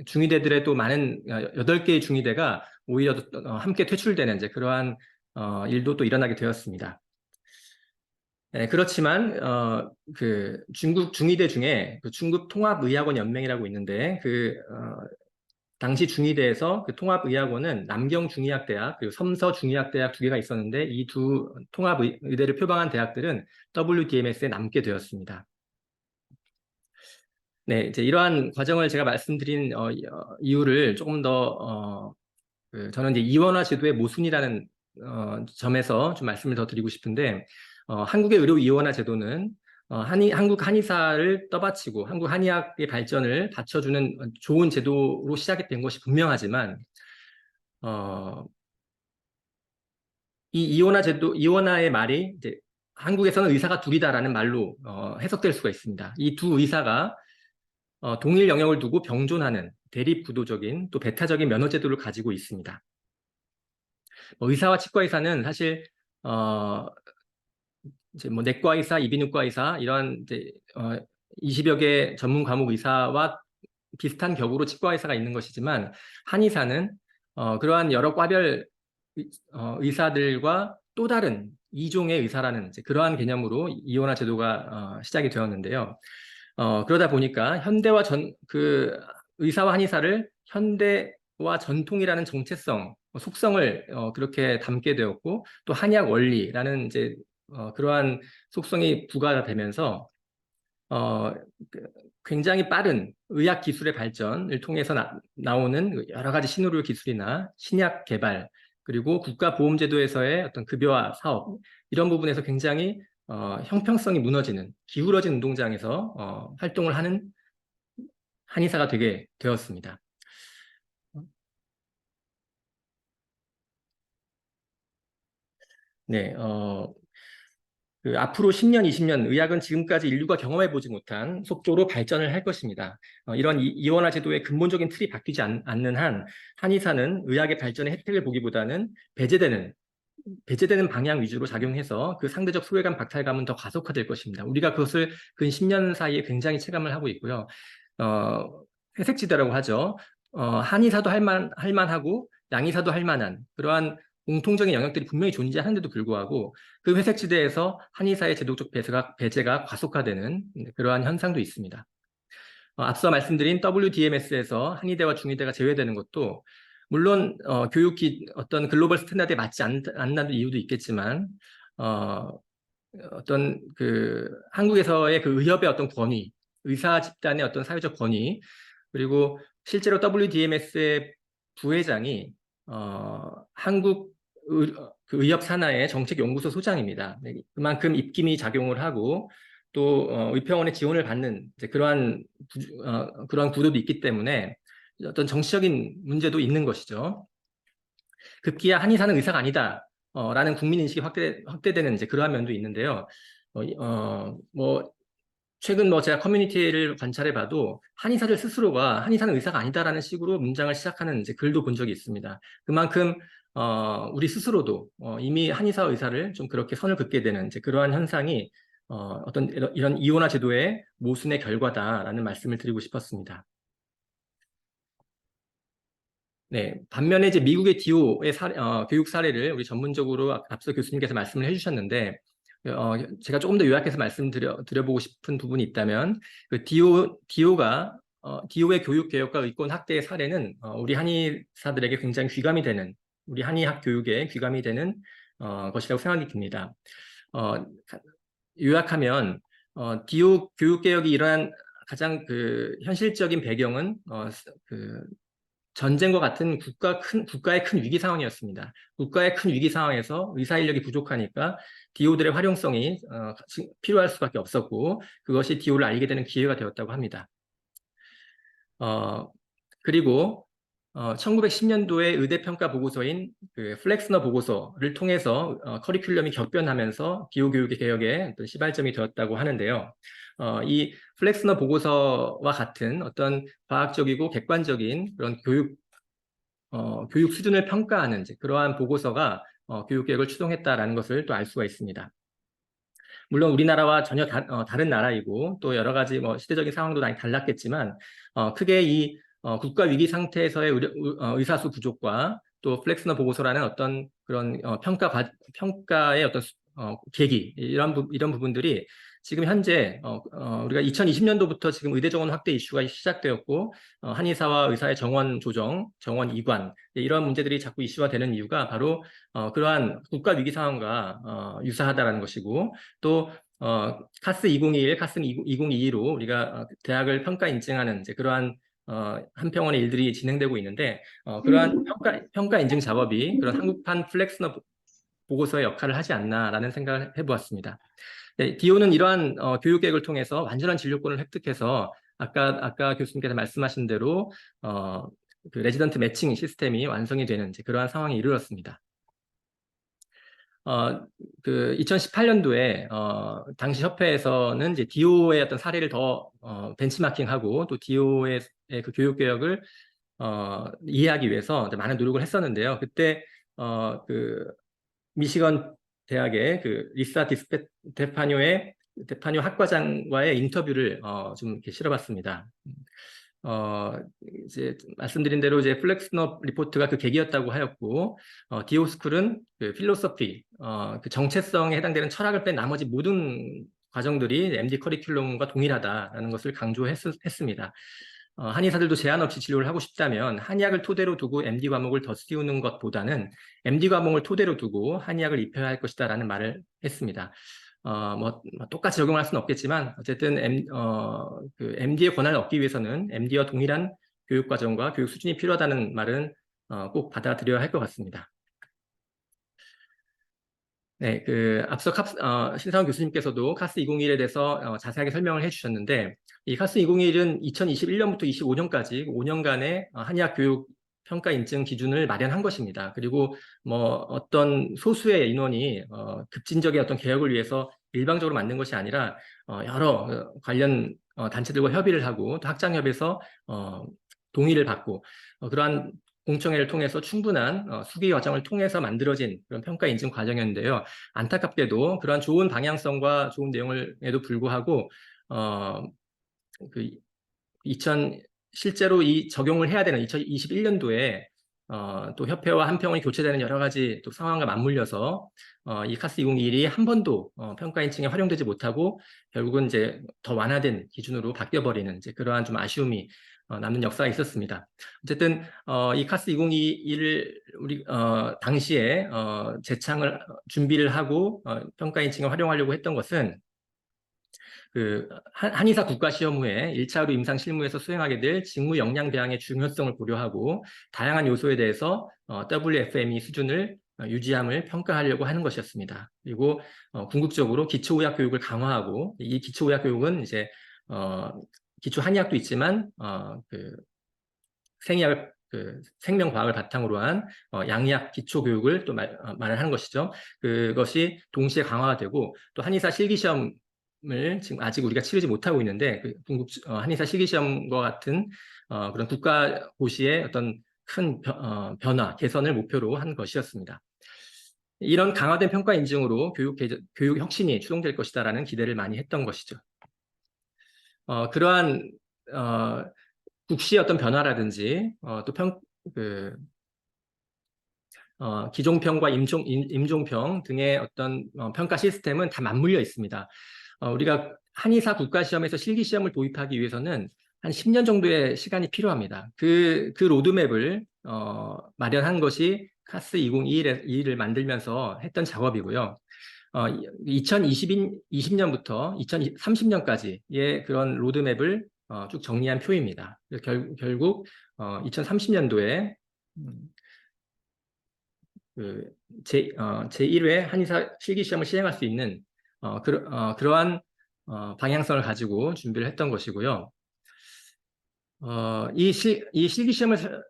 중의대들의 또 많은 8개의 중의대가 오히려 함께 퇴출되는 이제 그러한 일도 또 일어나게 되었습니다. 네, 그렇지만 중국 중의대 중에 중국 통합의학원 연맹이라고 있는데 당시 중의대에서 통합의학원은 남경중의학대학 그리고 섬서중의학대학 2개가 있었는데 이 두 통합의대를 표방한 대학들은 WDMS에 남게 되었습니다. 네, 이제 이러한 과정을 제가 말씀드린 이유를 조금 더 저는 이제 이원화 제도의 모순이라는 점에서 좀 말씀을 더 드리고 싶은데 한국의 의료 이원화 제도는 한국 한의사를 떠받치고 한국 한의학의 발전을 받쳐주는 좋은 제도로 시작이 된 것이 분명하지만 이 이원화 제도, 이원화의 말이 이제 한국에서는 의사가 둘이다라는 말로 해석될 수가 있습니다. 이 두 의사가 동일 영역을 두고 병존하는 대립구도적인 또 배타적인 면허 제도를 가지고 있습니다. 의사와 치과 의사는 사실 이제 뭐 내과 의사, 이비인후과 의사 이러한 이제 20여 개 전문 과목 의사와 비슷한 격으로 치과 의사가 있는 것이지만 한의사는 그러한 여러 과별 의사들과 또 다른 이종의 의사라는 이제 그러한 개념으로 이원화 제도가 시작이 되었는데요. 그러다 보니까 현대와 의사와 한의사를 현대와 전통이라는 정체성, 속성을 그렇게 담게 되었고 또 한의학 원리라는 이제 그러한 속성이 부과되면서 굉장히 빠른 의학 기술의 발전을 통해서 나오는 여러 가지 신의료 기술이나 신약 개발 그리고 국가보험제도에서의 어떤 급여화 사업 이런 부분에서 굉장히 형평성이 무너지는 기울어진 운동장에서 활동을 하는 한의사가 되게 되었습니다. 네, 앞으로 10년, 20년 의학은 지금까지 인류가 경험해보지 못한 속도로 발전을 할 것입니다. 이런 이원화 제도의 근본적인 틀이 바뀌지 않는 한 한의사는 의학의 발전의 혜택을 보기보다는 배제되는 방향 위주로 작용해서 그 상대적 소외감, 박탈감은 더 가속화될 것입니다. 우리가 그것을 근 10년 사이에 굉장히 체감을 하고 있고요. 회색지대라고 하죠. 한의사도 할만하고 양의사도 할만한 그러한 공통적인 영역들이 분명히 존재하는데도 불구하고 그 회색지대에서 한의사의 제도적 배제가 과속화되는 그러한 현상도 있습니다. 앞서 말씀드린 WDMS에서 한의대와 중의대가 제외되는 것도 물론 어떤 글로벌 스탠다드에 맞지 않는 이유도 있겠지만 어떤 한국에서의 의협의 어떤 권위, 의사 집단의 어떤 사회적 권위 그리고 실제로 WDMS의 부회장이 한국 의협 산하의 정책연구소 소장입니다. 그만큼 입김이 작용을 하고 또 의평원의 지원을 받는 그러한 구도도 있기 때문에 어떤 정치적인 문제도 있는 것이죠. 급기야 한의사는 의사가 아니다. 라는 국민 인식이 확대되는 이제 그러한 면도 있는데요. 최근 뭐 제가 커뮤니티를 관찰해 봐도 한의사들 스스로가 한의사는 의사가 아니다라는 식으로 문장을 시작하는 이제 글도 본 적이 있습니다. 그만큼 우리 스스로도 이미 한의사 의사를 좀 그렇게 선을 긋게 되는 이제 그러한 현상이 어떤 이런 이원화 제도의 모순의 결과다라는 말씀을 드리고 싶었습니다. 네, 반면에 이제 미국의 DO의 교육 사례를 우리 전문적으로 앞서 교수님께서 말씀을 해주셨는데, 제가 조금 더 요약해서 말씀드려보고 싶은 부분이 있다면, 그 DO의 교육 개혁과 의권 확대의 사례는 우리 한의사들에게 굉장히 귀감이 되는, 우리 한의학 교육에 귀감이 되는 것이라고 생각이 듭니다. 요약하면 DO 교육 개혁이 일어난 가장 그 현실적인 배경은 전쟁과 같은 국가의 큰 위기 상황이었습니다. 국가의 큰 위기 상황에서 의사 인력이 부족하니까 DO들의 활용성이 필요할 수밖에 없었고, 그것이 DO를 알리게 되는 기회가 되었다고 합니다. 그리고 1910년도에 의대평가 보고서인 그 플렉스너 보고서를 통해서 커리큘럼이 격변하면서 DO 교육의 개혁의 어떤 시발점이 되었다고 하는데요. 이 플렉스너 보고서와 같은 어떤 과학적이고 객관적인 그런 교육 수준을 평가하는 그러한 보고서가 교육 개혁을 추동했다라는 것을 또 알 수가 있습니다. 물론 우리나라와 전혀 다른 나라이고 또 여러 가지 뭐 시대적인 상황도 많이 달랐겠지만 크게 이 국가 위기 상태에서의 의사수 부족과 또 플렉스너 보고서라는 어떤 그런 평가의 어떤 계기 이런 부분들이 지금 현재 우리가 2020년도부터 지금 의대 정원 확대 이슈가 시작되었고 한의사와 의사의 정원 조정, 정원 이관 이런 문제들이 자꾸 이슈화되는 이유가 바로 그러한 국가 위기 상황과 유사하다라는 것이고 또 카스 2021, 카스 2022로 우리가 대학을 평가 인증하는 그러한 한평원의 일들이 진행되고 있는데 그러한 평가 인증 작업이 그런 한국판 플렉스너 보고서의 역할을 하지 않나라는 생각을 해보았습니다. 네, DO는 이러한 교육 계획을 통해서 완전한 진료권을 획득해서 아까 교수님께서 말씀하신 대로 그 레지던트 매칭 시스템이 완성이 되는 그러한 상황에 이르렀습니다. 그 2018년도에 당시 협회에서는 이제 DO의 어떤 사례를 더 벤치마킹하고 또 DO의 그 교육 개혁을 이해하기 위해서 많은 노력을 했었는데요. 그때 그 미시건 대학의 그 리사 데파뇨 학과장과의 인터뷰를 좀 이렇게 실어봤습니다. 이제 말씀드린 대로 이제 플렉스너 리포트가 그 계기였다고 하였고, 디오스쿨은 그 필로소피, 그 정체성에 해당되는 철학을 뺀 나머지 모든 과정들이 MD 커리큘럼과 동일하다라는 것을 강조했습니다. 한의사들도 제한 없이 진료를 하고 싶다면 한의학을 토대로 두고 MD 과목을 더 씌우는 것보다는 MD 과목을 토대로 두고 한의학을 입혀야 할 것이다라는 말을 했습니다. 뭐 똑같이 적용할 수는 없겠지만 어쨌든 그 MD의 권한을 얻기 위해서는 MD와 동일한 교육 과정과 교육 수준이 필요하다는 말은 꼭 받아들여야 할 것 같습니다. 네, 그 앞서 신상훈 교수님께서도 카스 2021에 대해서 자세하게 설명을 해주셨는데 이 카스 2021은 2021년부터 25년까지 5년간의 한의학 교육 평가 인증 기준을 마련한 것입니다. 그리고 뭐 어떤 소수의 인원이 급진적인 어떤 개혁을 위해서 일방적으로 만든 것이 아니라 여러 관련 단체들과 협의를 하고 또 학장협에서 동의를 받고 그러한 공청회를 통해서 충분한 수기 과정을 통해서 만들어진 그런 평가 인증 과정이었는데요. 안타깝게도 그러한 좋은 방향성과 좋은 내용에도 불구하고 실제로 이 적용을 해야 되는 2021년도에 또 협회와 한평원이 교체되는 여러 가지 또 상황과 맞물려서 이 카스 2021이 한 번도 평가 인증에 활용되지 못하고 결국은 이제 더 완화된 기준으로 바뀌어버리는 그러한 좀 아쉬움이 남는 역사가 있었습니다. 어쨌든 이 카스 2021을 우리 당시에 재창을 준비를 하고 평가 인증에 활용하려고 했던 것은 그 한의사 국가시험 후에 1차로 임상 실무에서 수행하게 될 직무 역량 배양의 중요성을 고려하고 다양한 요소에 대해서 WFME 수준을 유지함을 평가하려고 하는 것이었습니다. 그리고 궁극적으로 기초의학 교육을 강화하고 이 기초의학 교육은 이제 기초 한의학도 있지만 생명과학을 바탕으로 한 양의학 기초 교육을 또 말을 하는 것이죠. 그것이 동시에 강화가 되고 또 한의사 실기시험을 지금 아직 우리가 치르지 못하고 있는데 그 한의사 실기시험과 같은 그런 국가고시의 어떤 큰 변화, 개선을 목표로 한 것이었습니다. 이런 강화된 평가 인증으로 교육 혁신이 추동될 것이다라는 기대를 많이 했던 것이죠. 그러한 국시의 어떤 변화라든지 기종평과 임종평 등의 어떤 평가 시스템은 다 맞물려 있습니다. 우리가 한의사 국가시험에서 실기시험을 도입하기 위해서는 한 10년 정도의 시간이 필요합니다. 그 로드맵을 마련한 것이 카스 2021을 만들면서 했던 작업이고요. 2020년부터 2030년까지의 그런 로드맵을 쭉 정리한 표입니다. 결국 2030년도에 제1회 한의사 실기시험을 시행할 수 있는 그러한 방향성을 가지고 준비를 했던 것이고요. 이 실기시험을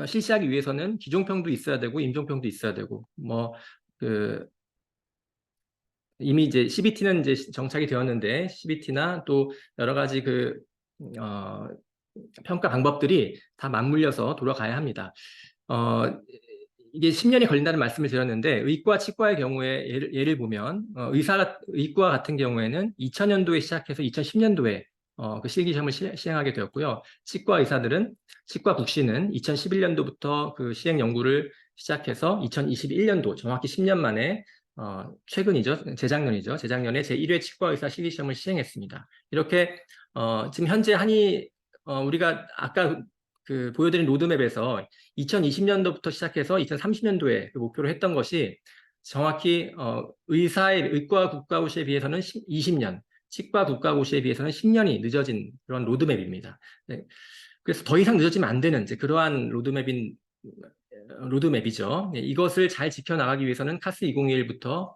실시하기 위해서는 기종평도 있어야 되고 임종평도 있어야 되고 이미 이제 CBT는 이제 정착이 되었는데 CBT나 또 여러 가지 평가 방법들이 다 맞물려서 돌아가야 합니다. 이게 10년이 걸린다는 말씀을 드렸는데 의과, 치과의 경우에 예를 보면 의과 같은 경우에는 2000년도에 시작해서 2010년도에 그 실기시험을 시행하게 되었고요. 치과 의사들은 치과 국시는 2011년도부터 그 시행 연구를 시작해서 2021년도 정확히 10년 만에 최근이죠. 재작년에 제1회 치과 의사 실기시험을 시행했습니다. 이렇게 지금 현재 우리가 아까 보여드린 로드맵에서 2020년도부터 시작해서 2030년도에 목표로 했던 것이 정확히 의과 국가고시에 비해서는 20년, 치과 국가고시에 비해서는 10년이 늦어진 그런 로드맵입니다. 네. 그래서 더 이상 늦어지면 안 되는 그러한 로드맵이죠. 네, 이것을 잘 지켜나가기 위해서는 카스 2021부터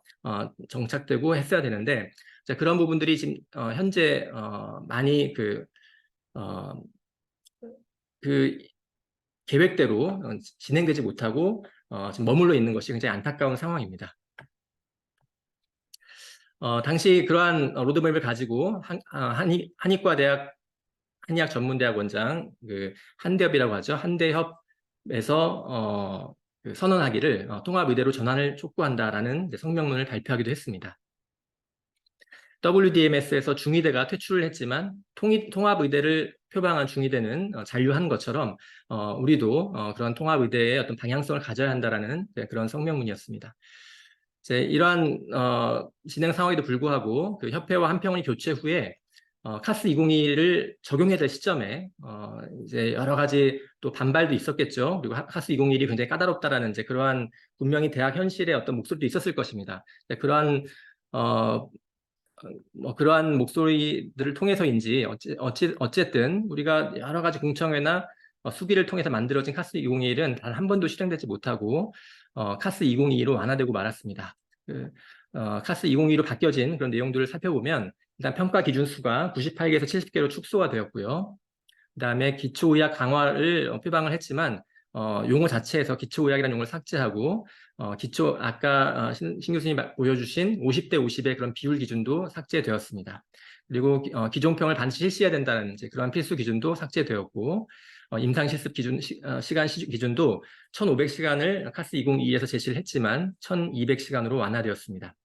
정착되고 했어야 되는데 그런 부분들이 지금 현재 많이 계획대로 진행되지 못하고 지금 머물러 있는 것이 굉장히 안타까운 상황입니다. 당시 그러한 로드맵을 가지고 한의과대학 한의학전문대학 원장 한대협이라고 하죠. 한대협에서 선언하기를 통합의대로 전환을 촉구한다라는 성명문을 발표하기도 했습니다. WDMS에서 중의대가 퇴출을 했지만 통합의대를 표방한 중의대는 잔류한 것처럼 우리도 그런 통합의대의 어떤 방향성을 가져야 한다라는 그런 성명문이었습니다. 이러한 진행 상황에도 불구하고 그 협회와 한평원이 교체 후에 카스 2021을 적용해야 될 시점에 이제 여러 가지 또 반발도 있었겠죠. 그리고 카스 2021이 굉장히 까다롭다라는 그러한 분명히 대학 현실의 어떤 목소리도 있었을 것입니다. 그러한 그러한 목소리들을 통해서인지 어쨌든 우리가 여러 가지 공청회나 수기를 통해서 만들어진 카스 2021은 단 한 번도 실행되지 못하고 카스 2022로 완화되고 말았습니다. 카스 2022로 바뀌어진 그런 내용들을 살펴보면 일단 평가 기준 수가 98개에서 70개로 축소가 되었고요. 그다음에 기초의학 강화를 표방을 했지만 용어 자체에서 기초의학이라는 용어를 삭제하고 아까 신 교수님 보여주신 50대 50의 그런 비율 기준도 삭제되었습니다. 그리고 기종평을 반드시 실시해야 된다는 그런 필수 기준도 삭제되었고 임상실습 시간 기준도 1500시간을 카스 2022에서 제시를 했지만 1200시간으로 완화되었습니다.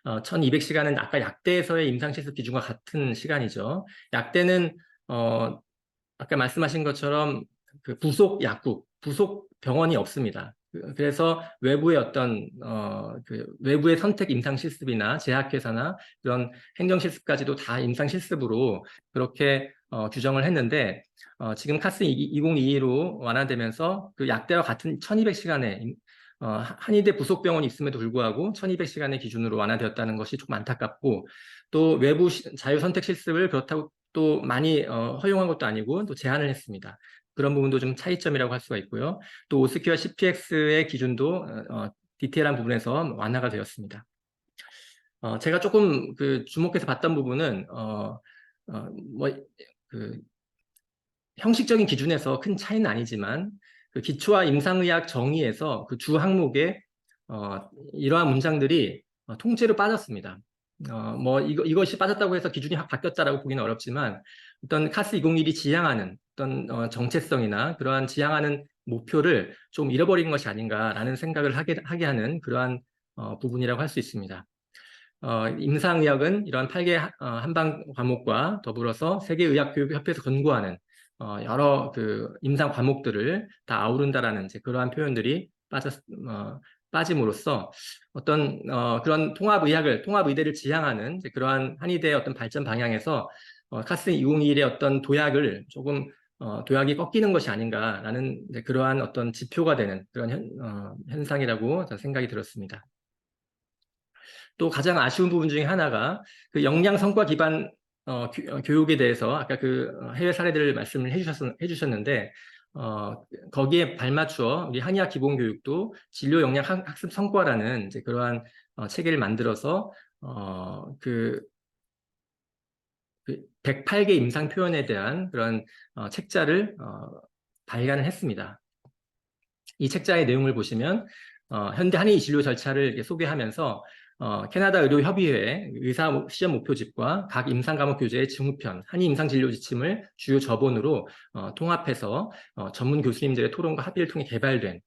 1200시간은 아까 약대에서의 임상실습 기준과 같은 시간이죠. 약대는 아까 말씀하신 것처럼 부속 약국, 부속 병원이 없습니다. 그래서 외부의 외부의 선택 임상 실습이나 제약회사나 그런 행정 실습까지도 다 임상 실습으로 그렇게 규정을 했는데 지금 카스 2022로 완화되면서 그 약대와 같은 1200시간의 한의대 부속 병원이 있음에도 불구하고 1200시간의 기준으로 완화되었다는 것이 조금 안타깝고 또 외부 자유 선택 실습을 그렇다고 또 많이 허용한 것도 아니고 또 제한을 했습니다. 그런 부분도 좀 차이점이라고 할 수가 있고요. 또 오스키와 CPX의 기준도 디테일한 부분에서 완화가 되었습니다. 제가 조금 주목해서 봤던 부분은 형식적인 기준에서 큰 차이는 아니지만 기초와 임상의학 정의에서 주 항목에 이러한 문장들이 통째로 빠졌습니다. 뭐 이것이 빠졌다고 해서 기준이 확 바뀌었다라고 보기는 어렵지만 어떤 카스 2021이 지향하는 어떤 정체성이나 그러한 지향하는 목표를 좀 잃어버린 것이 아닌가라는 생각을 하게 하는 그러한 부분이라고 할 수 있습니다. 임상의학은 이러한 8개 한방 과목과 더불어서 세계의학교육협회에서 권고하는 여러 그 임상 과목들을 다 아우른다라는 이제 그러한 표현들이 빠짐으로써 어떤 그런 통합의대를 지향하는 이제 그러한 한의대의 어떤 발전 방향에서 카스 2021의 어떤 도약을 조금 도약이 꺾이는 것이 아닌가라는 이제 그러한 어떤 지표가 되는 그런 현상이라고 저는 생각이 들었습니다. 또 가장 아쉬운 부분 중에 하나가 그 역량 성과 기반 교육에 대해서 아까 그 해외 사례들을 말씀을 해주셨는데 거기에 발맞추어 우리 한의학 기본교육도 진료 역량 학습 성과라는 이제 그러한 체계를 만들어서 그 108개 임상 표현에 대한 그런 책자를 발간을 했습니다. 이 책자의 내용을 보시면 현대 한의 진료 절차를 이렇게 소개하면서 캐나다 의료협의회 의사 시험 목표집과 각 임상과목 교재의 증후편, 한의 임상진료 지침을 주요 저본으로 통합해서 전문 교수님들의 토론과 합의를 통해 개발된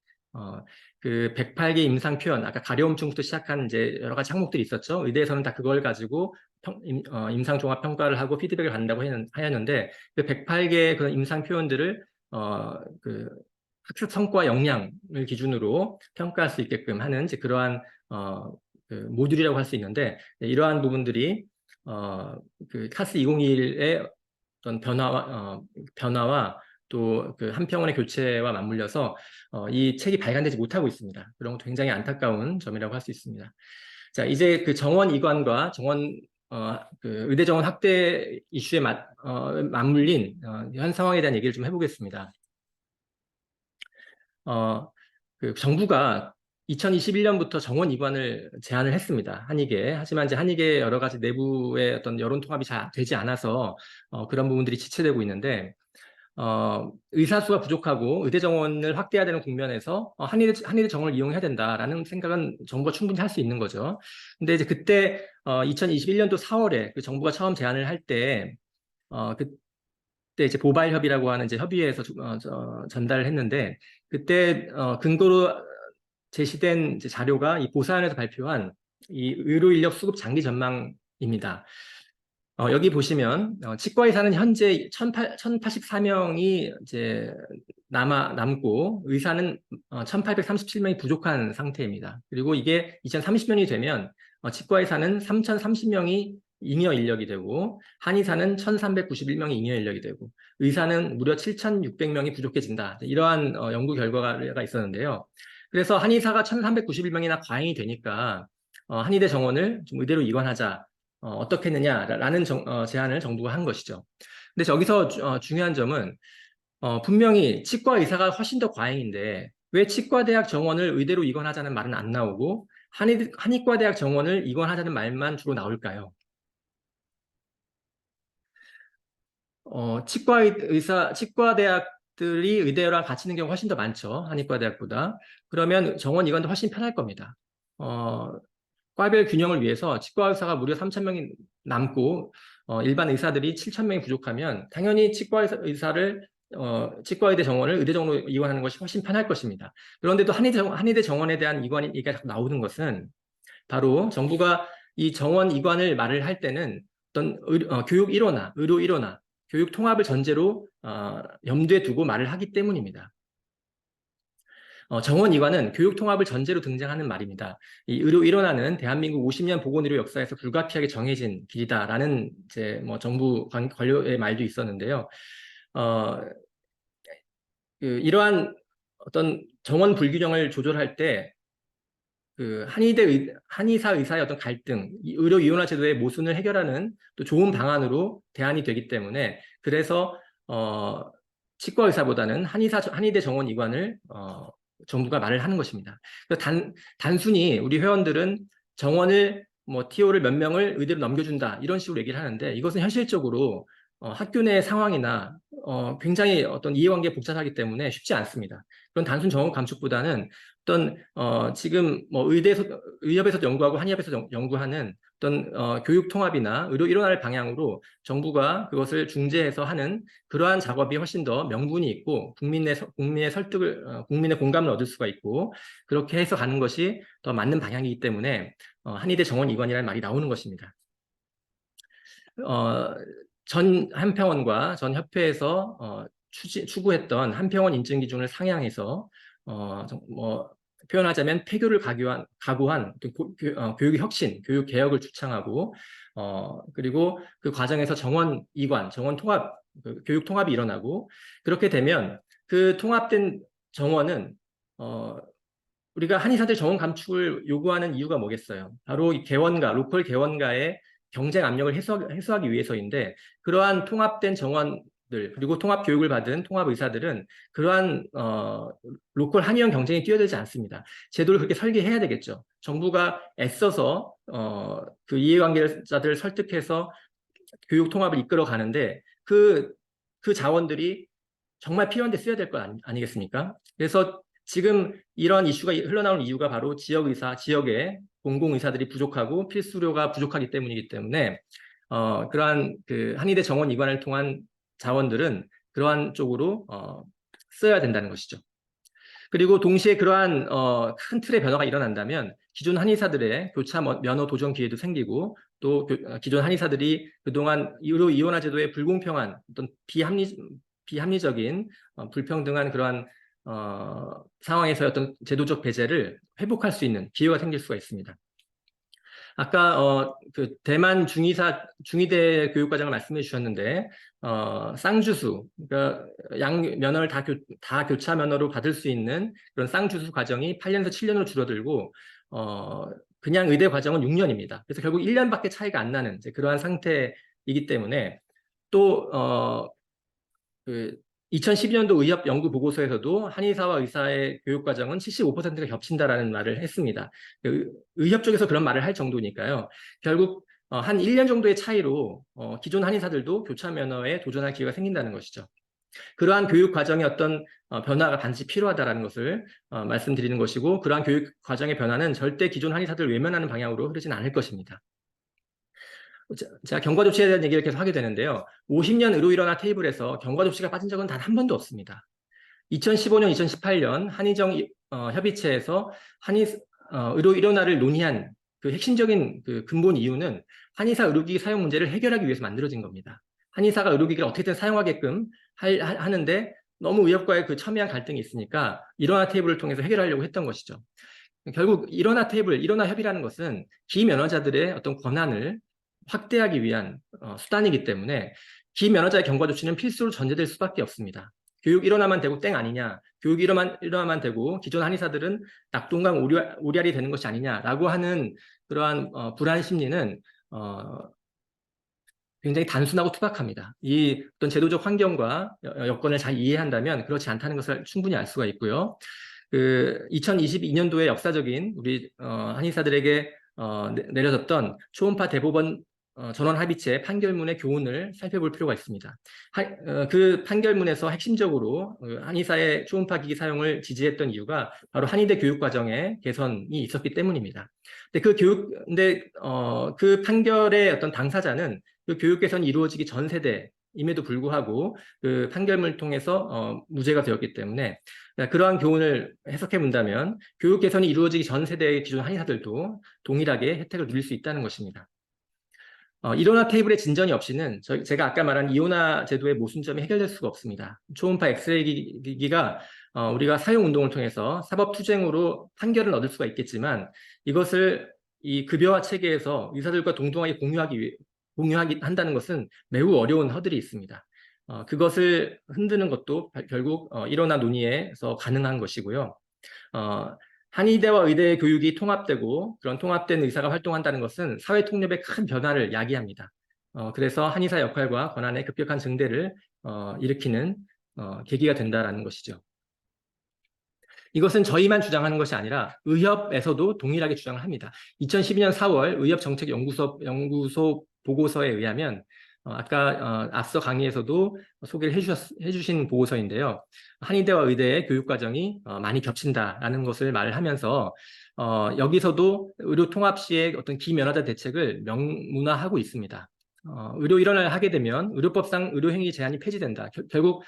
그 108개 임상 표현, 아까 가려움증부터 시작한 이제 여러 가지 항목들이 있었죠. 의대에서는 다 그걸 가지고 임상 종합 평가를 하고 피드백을 받는다고 하였는데 그 108개의 그런 임상 표현들을 그 학습 성과 역량을 기준으로 평가할 수 있게끔 하는 이제 그러한 그 모듈이라고 할 수 있는데 이러한 부분들이 그 카스 2021의 어떤 변화와 또 그 한평원의 교체와 맞물려서 이 책이 발간되지 못하고 있습니다. 그런 것도 굉장히 안타까운 점이라고 할 수 있습니다. 자, 이제 그 정원 이관과 그 의대 정원 확대 이슈에 맞물린 현 상황에 대한 얘기를 좀 해보겠습니다. 그 정부가 2021년부터 정원 이관을 제한을 했습니다. 한의계에. 하지만 이제 한의계 여러 가지 내부의 어떤 여론 통합이 잘 되지 않아서 그런 부분들이 지체되고 있는데 의사 수가 부족하고 의대 정원을 확대해야 되는 국면에서 한의대 정원을 이용해야 된다라는 생각은 정부가 충분히 할 수 있는 거죠. 근데 이제 그때 2021년도 4월에 그 정부가 처음 제안을 할 때 그때 이제 보바일 협의라고 하는 이제 협의회에서 전달을 했는데 그때 근거로 제시된 이제 자료가 이 보사연에서 발표한 이 의료 인력 수급 장기 전망입니다. 여기 보시면 치과 의사는 현재 1,084명이 이제 남고 의사는 1,837명이 부족한 상태입니다. 그리고 이게 2030년이 되면 치과 의사는 3,030명이 잉여 인력이 되고 한의사는 1,391명이 잉여 인력이 되고 의사는 무려 7,600명이 부족해진다. 이러한 연구 결과가 있었는데요. 그래서 한의사가 1,391명이나 과잉이 되니까 한의대 정원을 좀 의대로 이관하자. 어떻게 했느냐라는 제안을 정부가 한 것이죠. 근데 저기서 중요한 점은 분명히 치과 의사가 훨씬 더 과잉인데 왜 치과대학 정원을 의대로 이관하자는 말은 안 나오고 한의과대학 정원을 이관하자는 말만 주로 나올까요? 치과대학들이 의대랑 같이 있는 경우가 훨씬 더 많죠. 한의과대학보다. 그러면 정원 이관도 훨씬 편할 겁니다. 과별 균형을 위해서 치과 의사가 무려 3,000명이 남고 일반 의사들이 7,000명이 부족하면 당연히 치과 의사를 치과의대 정원을 의대 정원으로 이관하는 것이 훨씬 편할 것입니다. 그런데도 한의대 정원에 대한 얘기가 자꾸 나오는 것은 바로 정부가 이 정원 이관을 말을 할 때는 어떤 교육 1호나 의료 1호나 교육 통합을 전제로 염두에 두고 말을 하기 때문입니다. 정원 이관은 교육 통합을 전제로 등장하는 말입니다. 이 의료 일원화는 대한민국 50년 보건의료 역사에서 불가피하게 정해진 길이다라는 이제 뭐 정부 관료의 말도 있었는데요. 이러한 어떤 정원 불균형을 조절할 때 그 한의사 의사의 어떤 갈등, 의료 이원화 제도의 모순을 해결하는 또 좋은 방안으로 대안이 되기 때문에 그래서 치과 의사보다는 한의대 정원 이관을 정부가 말을 하는 것입니다. 단순히 우리 회원들은 정원을 뭐 TO를 몇 명을 의대로 넘겨준다 이런 식으로 얘기를 하는데 이것은 현실적으로 학교 내 상황이나 굉장히 어떤 이해관계 복잡하기 때문에 쉽지 않습니다. 그런 단순 정원 감축보다는 어떤 지금 뭐 의협에서도 연구하고 한의협에서 연구하는 어떤 교육 통합이나 의료 일원화를 방향으로 정부가 그것을 중재해서 하는 그러한 작업이 훨씬 더 명분이 있고 국민의 설득을 국민의 공감을 얻을 수가 있고 그렇게 해서 가는 것이 더 맞는 방향이기 때문에 한의대 정원 이관이라는 말이 나오는 것입니다. 전 한평원과 전 협회에서 추구했던 한평원 인증 기준을 상향해서 표현하자면 폐교를 각오한 교육 혁신, 교육 개혁을 주창하고 그리고 그 과정에서 정원 이관, 정원 통합, 교육 통합이 일어나고 그렇게 되면 그 통합된 정원은 우리가 한의사들 정원 감축을 요구하는 이유가 뭐겠어요? 바로 이 개원가, 로컬 개원가의 경쟁 압력을 해소하기 위해서인데 그러한 통합된 정원들 그리고 통합 교육을 받은 통합 의사들은 그러한 로컬 한의원 경쟁에 뛰어들지 않습니다. 제도를 그렇게 설계해야 되겠죠. 정부가 애써서 그 이해관계자들을 설득해서 교육 통합을 이끌어 가는데 그 자원들이 정말 필요한데 써야 될 것 아니겠습니까? 그래서 지금 이런 이슈가 흘러나오는 이유가 바로 지역의사, 지역의 공공의사들이 부족하고 필수료가 부족하기 때문이기 때문에 그러한 그 한의대 정원 이관을 통한 자원들은 그러한 쪽으로 써야 된다는 것이죠. 그리고 동시에 그러한 큰 틀의 변화가 일어난다면 기존 한의사들의 교차 면허 도전 기회도 생기고 또 기존 한의사들이 그동안 의료 이원화 제도의 불공평한 어떤 비합리적인 불평등한 그러한 상황에서 어떤 제도적 배제를 회복할 수 있는 기회가 생길 수가 있습니다. 아까 그 대만 중의대 교육과정을 말씀해 주셨는데 쌍주수, 그러니까 면허를 다 교차 면허로 받을 수 있는 그런 쌍주수 과정이 8년에서 7년으로 줄어들고 그냥 의대 과정은 6년입니다. 그래서 결국 1년밖에 차이가 안 나는 이제 그러한 상태이기 때문에 또 그 2012년도 의협 연구 보고서에서도 한의사와 의사의 교육 과정은 75%가 겹친다라는 말을 했습니다. 의협 쪽에서 그런 말을 할 정도니까요. 결국 한 1년 정도의 차이로 기존 한의사들도 교차 면허에 도전할 기회가 생긴다는 것이죠. 그러한 교육 과정의 어떤 변화가 반드시 필요하다라는 것을 말씀드리는 것이고 그러한 교육 과정의 변화는 절대 기존 한의사들을 외면하는 방향으로 흐르진 않을 것입니다. 제가 경과 조치에 대한 얘기를 계속 하게 되는데요. 50년 의료 일원화 테이블에서 경과 조치가 빠진 적은 단 한 번도 없습니다. 2015년, 2018년 한의정 협의체에서 의료 일원화를 논의한 그 핵심적인 그 근본 이유는 한의사 의료기기 사용 문제를 해결하기 위해서 만들어진 겁니다. 한의사가 의료기기를 어떻게든 사용하게끔 하는데 너무 의협과의 그 첨예한 갈등이 있으니까 일원화 테이블을 통해서 해결하려고 했던 것이죠. 결국 일원화 협의라는 것은 기면허자들의 어떤 권한을 확대하기 위한 수단이기 때문에 기면허자의 경과 조치는 필수로 전제될 수밖에 없습니다. 교육 일원화만 되고 땡 아니냐, 교육 일원화만 되고 기존 한의사들은 낙동강 오리알이 되는 것이 아니냐라고 하는 그러한 불안 심리는 굉장히 단순하고 투박합니다. 이 어떤 제도적 환경과 여건을 잘 이해한다면 그렇지 않다는 것을 충분히 알 수가 있고요. 그 2022년도에 역사적인 우리 한의사들에게 내려졌던 초음파 대법원 전원 합의체 판결문의 교훈을 살펴볼 필요가 있습니다. 그 판결문에서 핵심적으로 한의사의 초음파 기기 사용을 지지했던 이유가 바로 한의대 교육 과정의 개선이 있었기 때문입니다. 근데 그 판결의 어떤 당사자는 그 교육 개선이 이루어지기 전 세대임에도 불구하고 그 판결문을 통해서 무죄가 되었기 때문에 그러한 교훈을 해석해 본다면 교육 개선이 이루어지기 전 세대의 기존 한의사들도 동일하게 혜택을 누릴 수 있다는 것입니다. 일원화 테이블의 진전이 없이는 제가 아까 말한 이온화 제도의 모순점이 해결될 수가 없습니다. 초음파 엑스레이 기기가 우리가 사용 운동을 통해서 사법 투쟁으로 판결을 얻을 수가 있겠지만 이것을 이 급여화 체계에서 의사들과 동등하게 공유하기 한다는 것은 매우 어려운 허들이 있습니다. 그것을 흔드는 것도 결국 일원화 논의에서 가능한 것이고요. 한의대와 의대 교육이 통합되고 그런 통합된 의사가 활동한다는 것은 사회 통념의 큰 변화를 야기합니다. 그래서 한의사 역할과 권한의 급격한 증대를 일으키는 계기가 된다는 것이죠. 이것은 저희만 주장하는 것이 아니라 의협에서도 동일하게 주장을 합니다. 2012년 4월 의협정책연구소 보고서에 의하면 아까 앞서 강의에서도 소개를 해주신 보고서인데요. 한의대와 의대의 교육과정이 많이 겹친다라는 것을 말을 하면서 여기서도 의료 통합 시의 어떤 기면허자 대책을 명문화하고 있습니다. 의료 일원을 하게 되면 의료법상 의료행위 제한이 폐지된다. 결국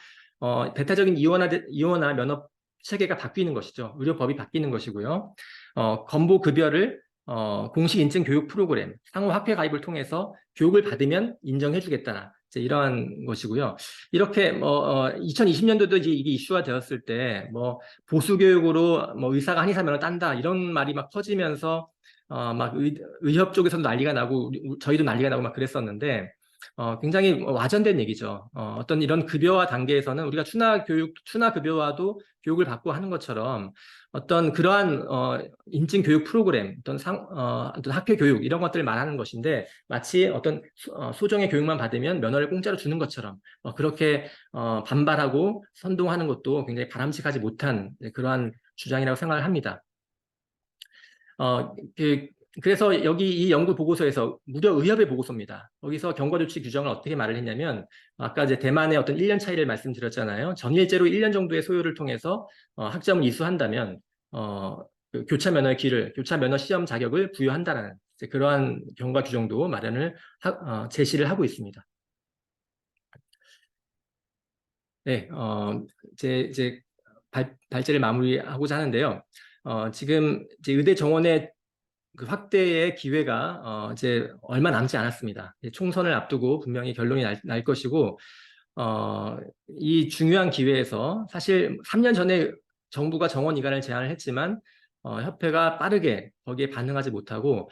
배타적인 이원화 면허 체계가 바뀌는 것이죠. 의료법이 바뀌는 것이고요. 건보 급여를 공식 인증 교육 프로그램, 상호 학회 가입을 통해서 교육을 받으면 인정해주겠다. 이러한 것이고요. 이렇게 2020년도도 이제 이게 이슈가 되었을 때 보수 교육으로 의사가 한의사 면허 딴다 이런 말이 막 퍼지면서 막 의협 쪽에서도 난리가 나고 저희도 난리가 나고 막 그랬었는데 굉장히 와전된 얘기죠. 어떤 이런 급여화 단계에서는 우리가 추나 급여와도 교육을 받고 하는 것처럼 어떤 그러한 인증 교육 프로그램, 어떤 학회 교육 이런 것들을 말하는 것인데 마치 어떤 소정의 교육만 받으면 면허를 공짜로 주는 것처럼 그렇게 반발하고 선동하는 것도 굉장히 바람직하지 못한 그러한 주장이라고 생각을 합니다. 그래서 여기 이 연구 보고서에서 무려 의협의 보고서입니다. 거기서 경과조치 규정을 어떻게 말을 했냐면 아까 이제 대만의 어떤 1년 차이를 말씀드렸잖아요. 전일제로 1년 정도의 소요를 통해서 학점을 이수한다면 그 교차 면허 시험 자격을 부여한다는 그러한 경과 규정도 마련을 제시를 하고 있습니다. 네, 이제 발제를 마무리하고자 하는데요. 지금 이제 의대 정원의 그 확대의 기회가 이제 얼마 남지 않았습니다. 총선을 앞두고 분명히 결론이 날 것이고 이 중요한 기회에서 사실 3년 전에 정부가 정원 이관을 제안을 했지만 협회가 빠르게 거기에 반응하지 못하고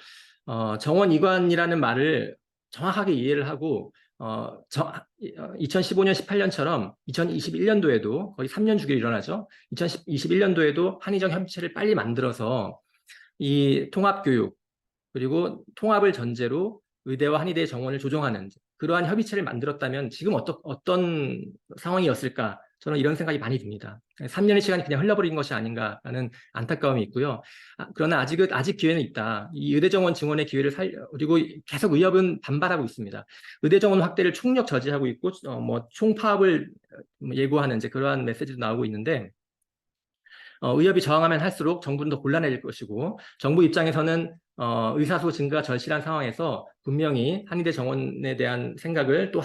정원 이관이라는 말을 정확하게 이해를 하고 2015년, 18년처럼 2021년도에도 거의 3년 주기로 일어나죠. 2021년도에도 한의정 협의체를 빨리 만들어서 이 통합교육 그리고 통합을 전제로 의대와 한의대 정원을 조정하는 그러한 협의체를 만들었다면 지금 어떤 상황이었을까? 저는 이런 생각이 많이 듭니다. 3년의 시간이 그냥 흘러버린 것이 아닌가라는 안타까움이 있고요. 그러나 아직 기회는 있다. 이 의대 정원 증원의 기회를 그리고 계속 의협은 반발하고 있습니다. 의대 정원 확대를 총력 저지하고 있고 총파업을 예고하는 이제 그러한 메시지도 나오고 있는데 의협이 저항하면 할수록 정부는 더 곤란해질 것이고 정부 입장에서는 의사수 증가 절실한 상황에서 분명히 한의대 정원에 대한 생각을 또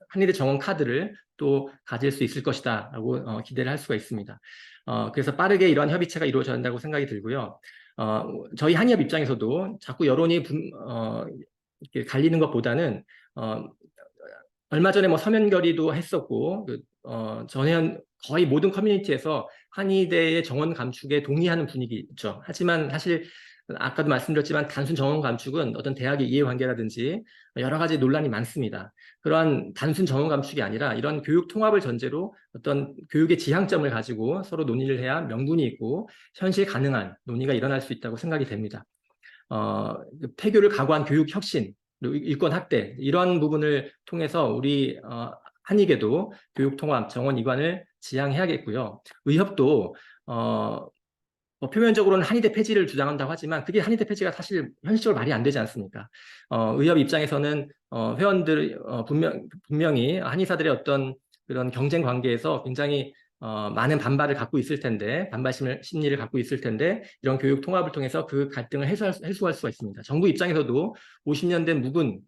한의대 정원 카드를 또 가질 수 있을 것이다 라고 기대를 할 수가 있습니다. 그래서 빠르게 이러한 협의체가 이루어져야 한다고 생각이 들고요. 저희 한의협 입장에서도 자꾸 여론이 이렇게 갈리는 것보다는 얼마 전에 서면결의도 했었고 전현 거의 모든 커뮤니티에서 한의대의 정원 감축에 동의하는 분위기 있죠. 하지만 사실 아까도 말씀드렸지만 단순 정원 감축은 어떤 대학의 이해관계라든지 여러 가지 논란이 많습니다. 그러한 단순 정원 감축이 아니라 이런 교육 통합을 전제로 어떤 교육의 지향점을 가지고 서로 논의를 해야 명분이 있고 현실 가능한 논의가 일어날 수 있다고 생각이 됩니다. 폐교를 각오한 교육 혁신, 일권 확대 이런 부분을 통해서 우리 한의계도 교육 통합, 정원 이관을 지향해야겠고요. 의협도 표면적으로는 한의대 폐지를 주장한다고 하지만 그게 한의대 폐지가 사실 현실적으로 말이 안 되지 않습니까? 의협 입장에서는 회원들 분명히 한의사들의 어떤 그런 경쟁 관계에서 굉장히 많은 반발을 갖고 있을 텐데 반발 심리를 갖고 있을 텐데 이런 교육 통합을 통해서 그 갈등을 해소할 수가 있습니다. 정부 입장에서도 50년 된 묵은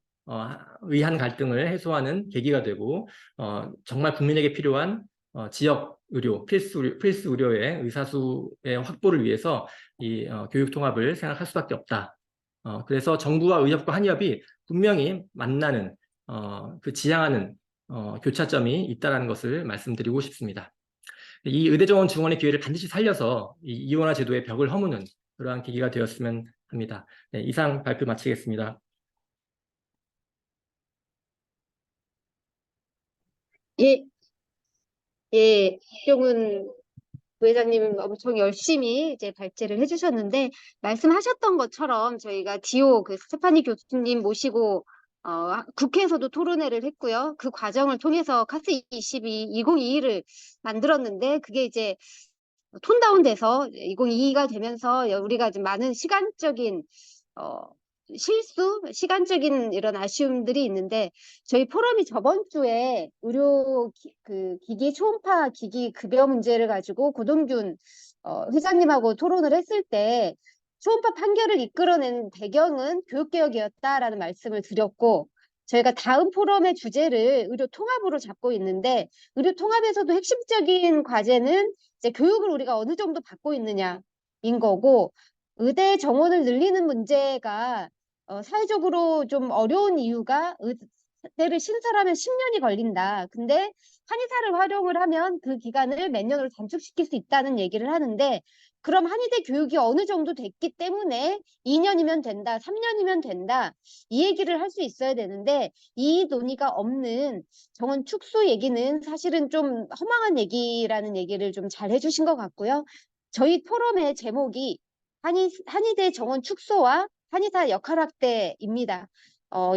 의한 갈등을 해소하는 계기가 되고 정말 국민에게 필요한 지역 의료, 필수 의료의 의사수의 확보를 위해서 이 교육 통합을 생각할 수밖에 없다. 그래서 정부와 의협과 한의협이 분명히 만나는 그 지향하는 교차점이 있다는 것을 말씀드리고 싶습니다. 이 의대 정원 증원의 기회를 반드시 살려서 이 이원화 제도의 벽을 허무는 그러한 계기가 되었으면 합니다. 네, 이상 발표 마치겠습니다. 예, 박경훈 부회장님 엄청 열심히 이제 발제를 해주셨는데 말씀하셨던 것처럼 저희가 디오 스테파니 교수님 모시고 국회에서도 토론회를 했고요. 그 과정을 통해서 카스 2022를 만들었는데 그게 이제 톤다운돼서 2022가 되면서 우리가 좀 많은 시간적인 실수, 시간적인 이런 아쉬움들이 있는데 저희 포럼이 저번 주에 그 기기 초음파 기기 급여 문제를 가지고 고동균 회장님하고 토론을 했을 때 초음파 판결을 이끌어낸 배경은 교육개혁이었다라는 말씀을 드렸고 저희가 다음 포럼의 주제를 의료 통합으로 잡고 있는데 의료 통합에서도 핵심적인 과제는 이제 교육을 우리가 어느 정도 받고 있느냐인 거고 의대 정원을 늘리는 문제가 사회적으로 좀 어려운 이유가 의대를 신설하면 10년이 걸린다. 근데 한의사를 활용을 하면 그 기간을 몇 년으로 단축시킬 수 있다는 얘기를 하는데 그럼 한의대 교육이 어느 정도 됐기 때문에 2년이면 된다, 3년이면 된다 이 얘기를 할 수 있어야 되는데 이 논의가 없는 정원 축소 얘기는 사실은 좀 허망한 얘기라는 얘기를 좀 잘 해주신 것 같고요. 저희 포럼의 제목이 한의대 정원 축소와 한의사 역할 확대입니다.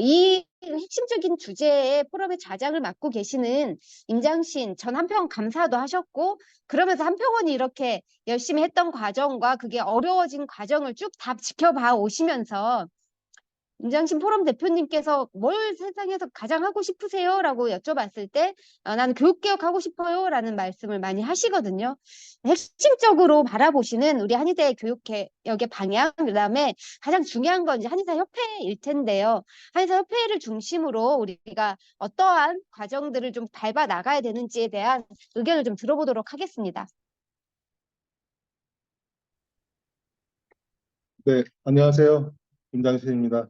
이 핵심적인 주제의 포럼의 좌장을 맡고 계시는 임장신 전 한평원 감사도 하셨고 그러면서 한평원이 이렇게 열심히 했던 과정과 그게 어려워진 과정을 쭉 다 지켜봐 오시면서 임장신 포럼 대표님께서 뭘 세상에서 가장 하고 싶으세요? 라고 여쭤봤을 때 나는 교육개혁 하고 싶어요 라는 말씀을 많이 하시거든요. 핵심적으로 바라보시는 우리 한의대 교육개혁의 방향 그다음에 가장 중요한 건 이제 한의사협회일 텐데요. 한의사협회를 중심으로 우리가 어떠한 과정들을 좀 밟아 나가야 되는지에 대한 의견을 좀 들어보도록 하겠습니다. 네, 안녕하세요. 김장신입니다.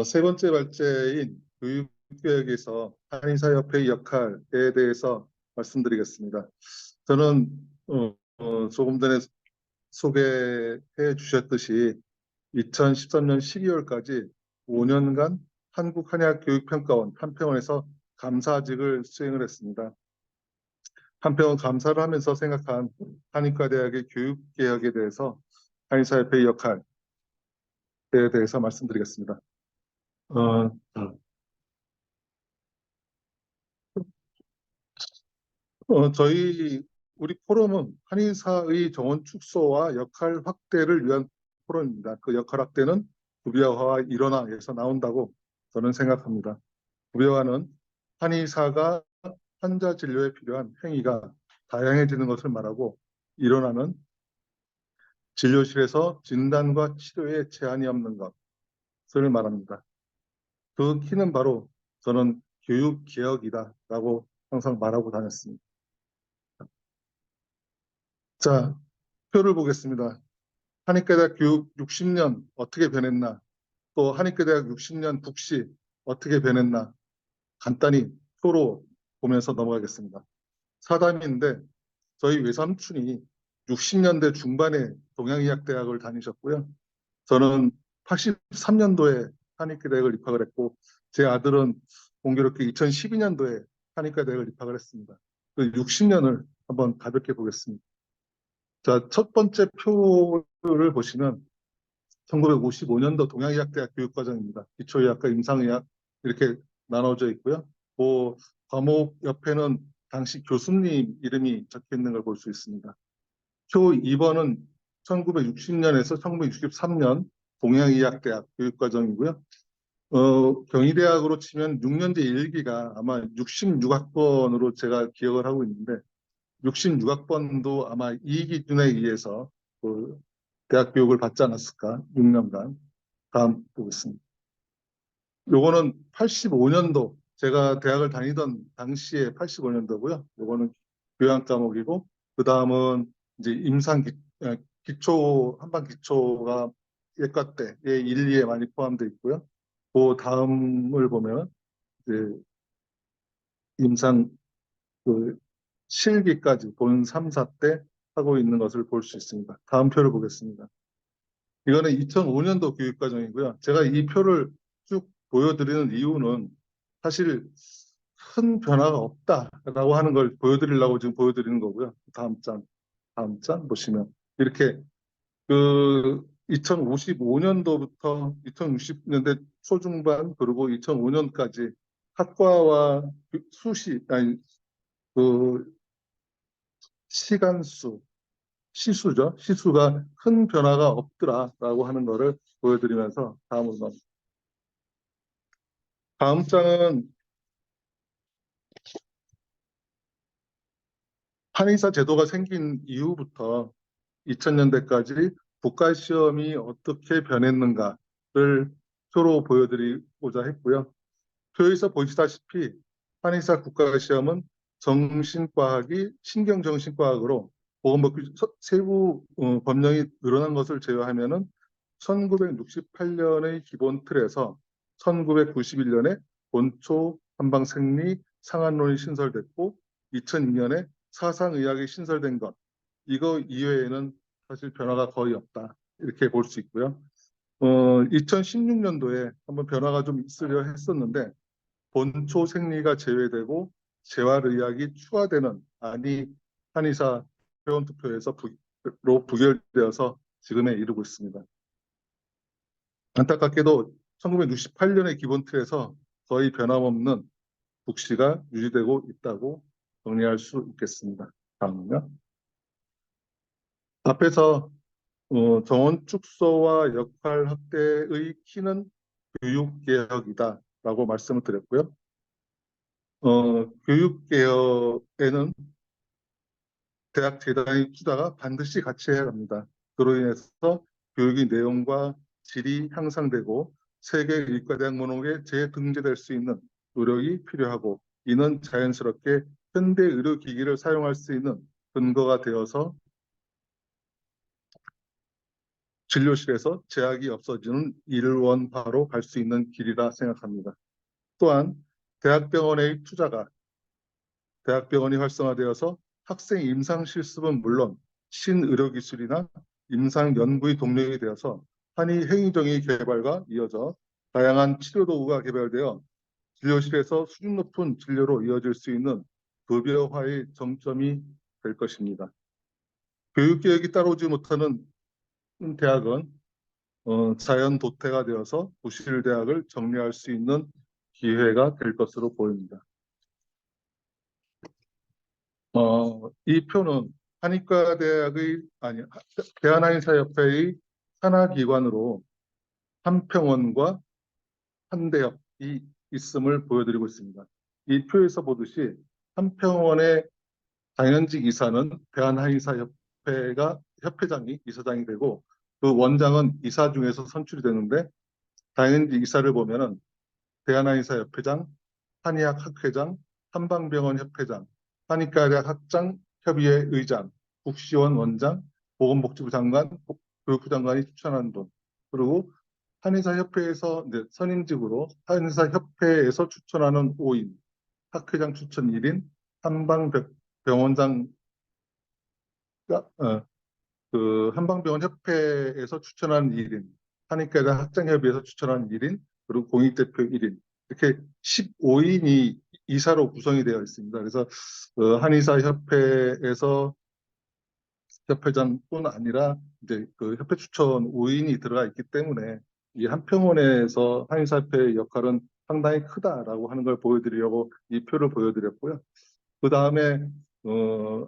세 번째 발제인 교육개혁에서 한의사협회의 역할에 대해서 말씀드리겠습니다. 저는 조금 전에 소개해 주셨듯이 2013년 12월까지 5년간 한국한의학교육평가원 한평원에서 감사직을 수행을 했습니다. 한평원 감사를 하면서 생각한 한의과대학의 교육개혁에 대해서 한의사협회의 역할에 대해서 말씀드리겠습니다. 어, 우리 포럼은 한의사의 정원 축소와 역할 확대를 위한 포럼입니다. 그 역할 확대는 구비화와 일원화에서 나온다고 저는 생각합니다. 구비화는 한의사가 환자 진료에 필요한 행위가 다양해지는 것을 말하고 일원화는 진료실에서 진단과 치료에 제한이 없는 것을 말합니다. 그 키는 바로 저는 교육개혁이다라고 항상 말하고 다녔습니다. 자, 표를 보겠습니다. 한의과대학 교육 60년 어떻게 변했나, 또 한의과대학 60년 국시 어떻게 변했나 간단히 표로 보면서 넘어가겠습니다. 사담인데 저희 외삼촌이 60년대 중반에 동양의학대학을 다니셨고요. 저는 83년도에 한의과대학을 입학을 했고 제 아들은 공교롭게 2012년도에 한의과대학을 입학을 했습니다. 그 60년을 한번 가볍게 보겠습니다. 자, 첫 번째 표를 보시면 1955년도 동양의학대학 교육과정입니다. 기초의학과 임상의학 이렇게 나눠져 있고요. 그 과목 옆에는 당시 교수님 이름이 적혀 있는 걸 볼 수 있습니다. 표 2번은 1960년에서 1963년 동양의학대학 교육과정이고요. 경희대학으로 치면 6년제 1기가 아마 66학번으로 제가 기억을 하고 있는데 66학번도 아마 이 기준에 의해서 그 대학 교육을 받지 않았을까? 6년간. 다음 보겠습니다. 요거는 85년도 제가 대학을 다니던 당시에 85년도고요. 요거는 교양 과목이고 그 다음은 이제 기초 한반 기초가 예과 때의 1, 2에 많이 포함되어 있고요. 그 다음을 보면 이제 임상 그 실기까지 본 3, 4때 하고 있는 것을 볼 수 있습니다. 다음 표를 보겠습니다. 이거는 2005년도 교육과정이고요. 제가 이 표를 쭉 보여드리는 이유는 사실 큰 변화가 없다라고 하는 걸 보여드리려고 지금 보여드리는 거고요. 다음 장 보시면 이렇게 그 2055년도부터 2060년대 초중반 그리고 2005년까지 학과와 그 시간수 시수죠. 시수가 큰 변화가 없더라라고 하는 거를 보여드리면서 다음으로 다음 장은 한의사 제도가 생긴 이후부터 2000년대까지 국가시험이 어떻게 변했는가를 표로 보여드리고자 했고요. 표에서 보시다시피 한의사 국가시험은 정신과학이 신경정신과학으로 보건복지 세부 법령이 늘어난 것을 제외하면은 1968년의 기본 틀에서 1991년에 본초 한방생리 상한론이 신설됐고 2002년에 사상의학이 신설된 것, 이거 이외에는 사실 변화가 거의 없다, 이렇게 볼 수 있고요. 2016년도에 한번 변화가 좀 있으려 했었는데 본초 생리가 제외되고 재활의학이 추가되는 안이 한의사 회원투표에서 부결되어서 지금에 이르고 있습니다. 안타깝게도 1968년의 기본 틀에서 거의 변함없는 국시가 유지되고 있다고 정리할 수 있겠습니다. 다음은요. 앞에서 정원 축소와 역할 확대의 키는 교육개혁이다라고 말씀을 드렸고요. 교육개혁에는 대학 재단의 투자가 반드시 같이 해야 합니다. 그로 인해서 교육의 내용과 질이 향상되고 세계 의과대학 목록에 재등재될 수 있는 노력이 필요하고, 이는 자연스럽게 현대 의료기기를 사용할 수 있는 근거가 되어서 진료실에서 제약이 없어지는 일원화로 갈 수 있는 길이라 생각합니다. 또한 대학병원의 투자가 대학병원이 활성화되어서 학생 임상 실습은 물론 신의료기술이나 임상 연구의 동력이 되어서 한의 행위정의 개발과 이어져 다양한 치료 도구가 개발되어 진료실에서 수준 높은 진료로 이어질 수 있는 급여화의 정점이 될 것입니다. 교육개혁이 따라오지 못하는 대학은 자연 도태가 되어서 부실대학을 정리할 수 있는 기회가 될 것으로 보입니다. 이 표는 대한한의사협회의 산하기관으로 한평원과 한대협이 있음을 보여드리고 있습니다. 이 표에서 보듯이 한평원의 당연직 이사는 대한한의사협회가 협회장이 이사장이 되고, 그 원장은 이사 중에서 선출이 되는데, 당연직 이사를 보면은 대한한의사협회장, 한의학학회장, 한방병원 협회장, 한의과대학 학장 협의회 의장, 국시원 원장, 보건복지부 장관, 교육부 장관이 추천한 분, 그리고 한의사협회에서 선임직으로 한의사협회에서 추천하는 5인, 학회장 추천 1인, 한방병원장 한방병원 협회에서 추천한 1인, 한의과대학 학장협의회에서 추천한 1인, 그리고 공익대표 1인, 이렇게 15인이 이사로 구성이 되어 있습니다. 그래서 한의사협회에서 협회장뿐 아니라 이제 그 협회 추천 5인이 들어가 있기 때문에 이 한평원에서 한의사협회의 역할은 상당히 크다라고 하는 걸 보여드리려고 이 표를 보여드렸고요. 그 다음에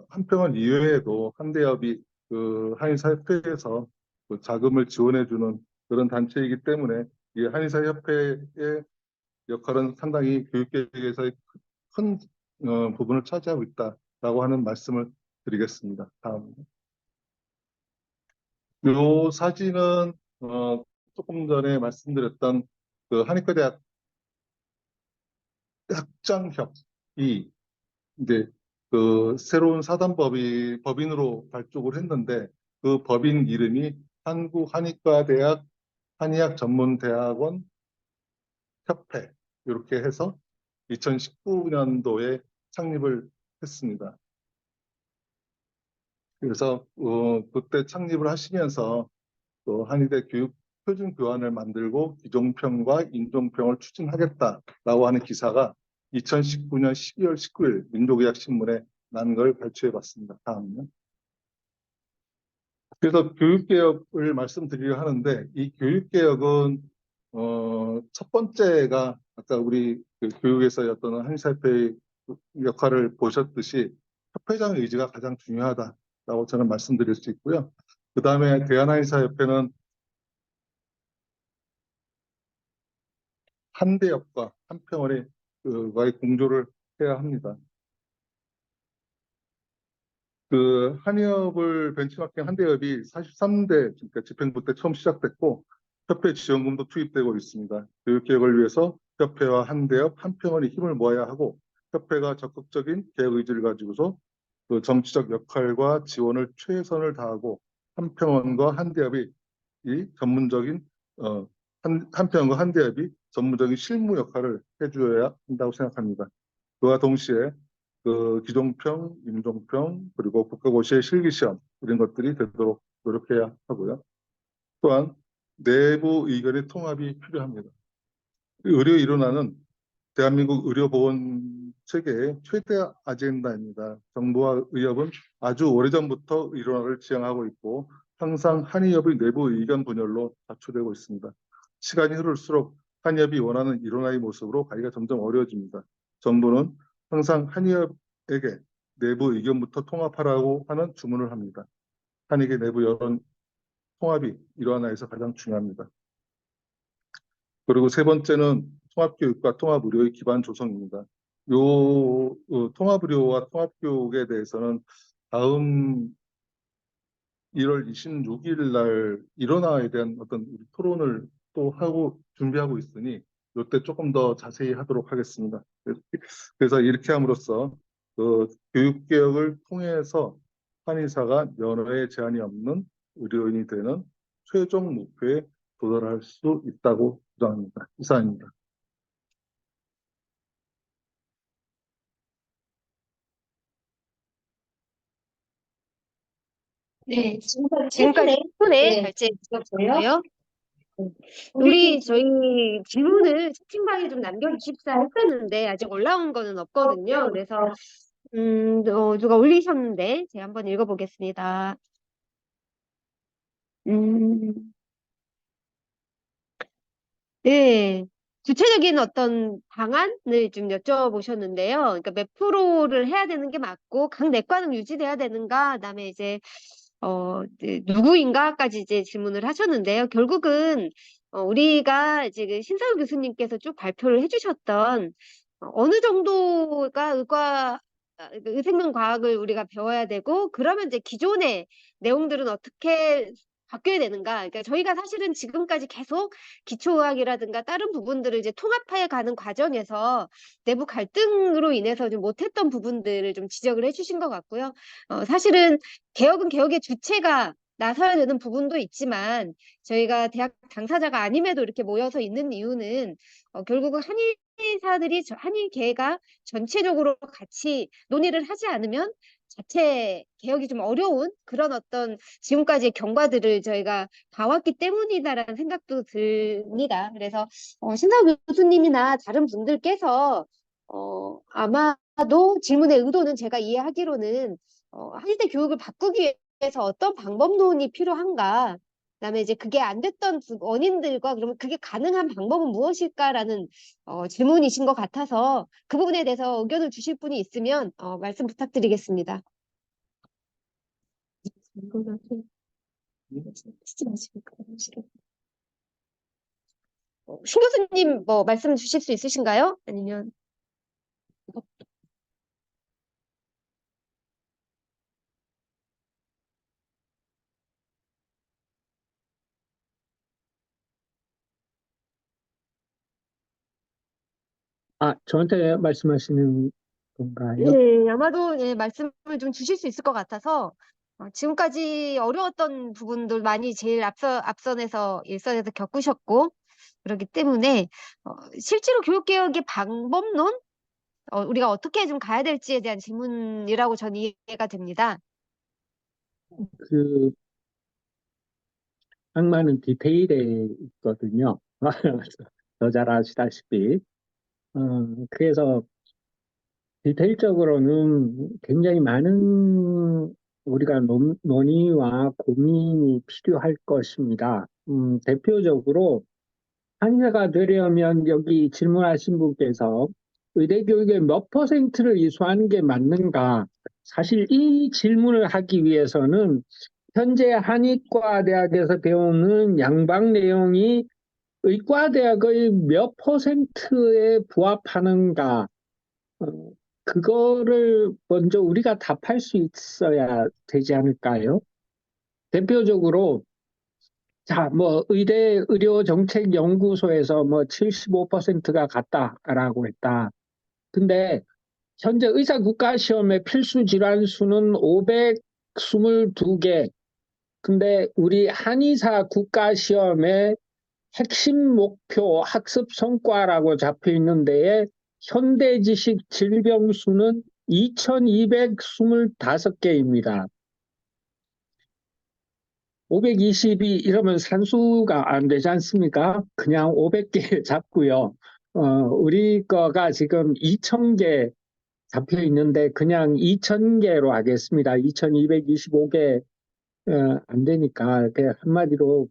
한평원 이외에도 한대협이 그 한의사협회에서 그 자금을 지원해주는 그런 단체이기 때문에 이 한의사협회의 역할은 상당히 교육계획에서의 큰 부분을 차지하고 있다라고 하는 말씀을 드리겠습니다. 다음. 이 사진은 조금 전에 말씀드렸던 그 한의과대학 학장협이 이제 그 새로운 법인으로 발족을 했는데, 그 법인 이름이 한국한의과대학 한의학전문대학원 협회, 이렇게 해서 2019년도에 창립을 했습니다. 그래서 그때 창립을 하시면서 또 한의대 교육 표준 교환을 만들고 기종평과 인종평을 추진하겠다라고 하는 기사가 2019년 12월 19일 민족의학신문에 난 걸 발췌해 봤습니다. 다음은요. 그래서 교육개혁을 말씀드리려 하는데, 이 교육개혁은 첫 번째가 아까 우리 그 교육에서 어떤 한의사협회의 역할을 보셨듯이 협회장의 의지가 가장 중요하다라고 저는 말씀드릴 수 있고요. 그 다음에 대한한의사협회는 한대협과 한평원의 와의 공조를 해야 합니다. 그 한의협을 벤치마킹 한대협이 43대 그러니까 집행부 때 처음 시작됐고 협회 지원금도 투입되고 있습니다. 교육개혁을 위해서 협회와 한대협, 한평원이 힘을 모아야 하고 협회가 적극적인 개혁 의지를 가지고서 그 정치적 역할과 지원을 최선을 다하고 한평원과 한대협이 이 전문적인 한평원과 한대협이 전문적인 실무 역할을 해줘야 한다고 생각합니다. 그와 동시에 그 기종평, 임종평, 그리고 국가고시의 실기시험 이런 것들이 되도록 노력해야 하고요. 또한 내부 의견의 통합이 필요합니다. 의료 일원화는 대한민국 의료보건 체계의 최대 아젠다입니다. 정부와 의협은 아주 오래전부터 의료화를 지향하고 있고 항상 한의협의 내부 의견 분열로 다투되고 있습니다. 시간이 흐를수록 한의협이 원하는 일원화의 모습으로 가기가 점점 어려워집니다. 정부는 항상 한의협에게 내부 의견부터 통합하라고 하는 주문을 합니다. 한의계 내부 여론 통합이 일원화에서 가장 중요합니다. 그리고 세 번째는 통합교육과 통합의료의 기반 조성입니다. 통합의료와 통합교육에 대해서는 다음 1월 26일 날 일원화에 대한 어떤 토론을 또 하고 준비하고 있으니 이때 조금 더 자세히 하도록 하겠습니다. 그래서 이렇게 함으로써 그 교육개혁을 통해서 한의사가 면허에 제한이 없는 의료인이 되는 최종 목표에 도달할 수 있다고 주장합니다. 이상입니다. 네, 지금까지 최근에 손에 네, 결제 주셨고요. 주셨고요. 우리 저희 질문을 채팅방에 좀 남겨주십사 했었는데 아직 올라온 거는 없거든요. 그래서 누가 올리셨는데 제가 한번 읽어보겠습니다. 음, 네. 구체적인 어떤 방안을 좀 여쭤보셨는데요. 그러니까 몇 프로를 해야 되는 게 맞고 각 내과는 유지돼야 되는가, 그다음에 이제 누구인가까지 이제 질문을 하셨는데요. 결국은 우리가 이제 그 신사우 교수님께서 쭉 발표를 해주셨던 어느 정도가 그 의생명과학을 우리가 배워야 되고 그러면 이제 기존의 내용들은 어떻게 바뀌어야 되는가. 그러니까 저희가 사실은 지금까지 계속 기초의학이라든가 다른 부분들을 이제 통합해 가는 과정에서 내부 갈등으로 인해서 좀 못했던 부분들을 좀 지적을 해주신 것 같고요. 사실은 개혁은 개혁의 주체가 나서야 되는 부분도 있지만 저희가 대학 당사자가 아님에도 이렇게 모여서 있는 이유는 결국은 한의계가 전체적으로 같이 논의를 하지 않으면 자체 개혁이 좀 어려운 그런 어떤 지금까지의 경과들을 저희가 봐왔기 때문이다라는 생각도 듭니다. 그래서 신사우 교수님이나 다른 분들께서 아마도 질문의 의도는 제가 이해하기로는 한의대 교육을 바꾸기 위해서 어떤 방법론이 필요한가? 그다음에 이제 그게 안 됐던 원인들과 그러면 그게 가능한 방법은 무엇일까라는 질문이신 것 같아서 그 부분에 대해서 의견을 주실 분이 있으면 말씀 부탁드리겠습니다. 신 교수님 뭐 말씀 주실 수 있으신가요? 아니면 저한테 말씀하시는 건가요? 네, 아마도 예, 말씀을 좀 주실 수 있을 것 같아서 지금까지 어려웠던 부분들 많이 제일 앞선에서 일선에서 겪으셨고 그렇기 때문에 실제로 교육개혁의 방법론 우리가 어떻게 좀 가야 될지에 대한 질문이라고 저는 이해가 됩니다. 그 악마는 디테일에 있거든요. 더 잘 아시다시피. 그래서 디테일적으로는 굉장히 많은 우리가 논의와 고민이 필요할 것입니다. 대표적으로 한의사가 되려면 여기 질문하신 분께서 의대 교육의 몇 퍼센트를 이수하는 게 맞는가? 사실 이 질문을 하기 위해서는 현재 한의과 대학에서 배우는 양방 내용이 의과대학의 몇 퍼센트에 부합하는가, 그거를 먼저 우리가 답할 수 있어야 되지 않을까요? 대표적으로, 자, 뭐, 의료정책연구소에서 뭐 75%가 같다라고 했다. 근데 현재 의사국가시험의 필수 질환 수는 522개. 근데 우리 한의사 국가시험의 핵심 목표 학습 성과라고 잡혀 있는 데에 현대지식 질병 수는 2225개입니다. 522 이러면 산수가 안 되지 않습니까? 그냥 500개 잡고요. 우리 거가 지금 2000개 잡혀 있는데 그냥 2000개로 하겠습니다. 2225개 안 되니까 그 한마디로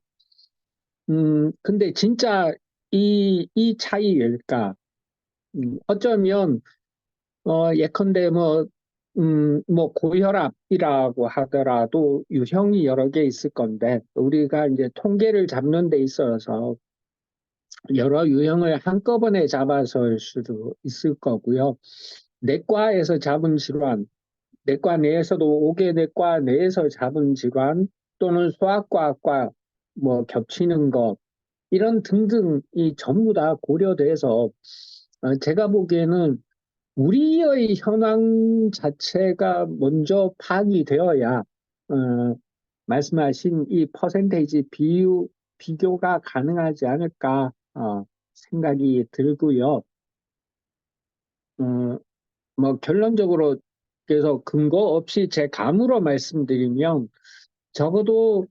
근데 진짜 이 차이일까? 어쩌면 예컨대 뭐 고혈압이라고 하더라도 유형이 여러 개 있을 건데 우리가 이제 통계를 잡는 데 있어서 여러 유형을 한꺼번에 잡아서 수도 있을 거고요. 내과에서 잡은 질환, 내과 내에서도 5개 내과 내에서 잡은 질환 또는 소아과학과 뭐 겹치는 것 이런 등등이 전부 다 고려돼서 제가 보기에는 우리의 현황 자체가 먼저 파악이 되어야 말씀하신 이 퍼센테이지 비교가 가능하지 않을까 생각이 들고요. 뭐 결론적으로 그래서 근거 없이 제 감으로 말씀드리면 적어도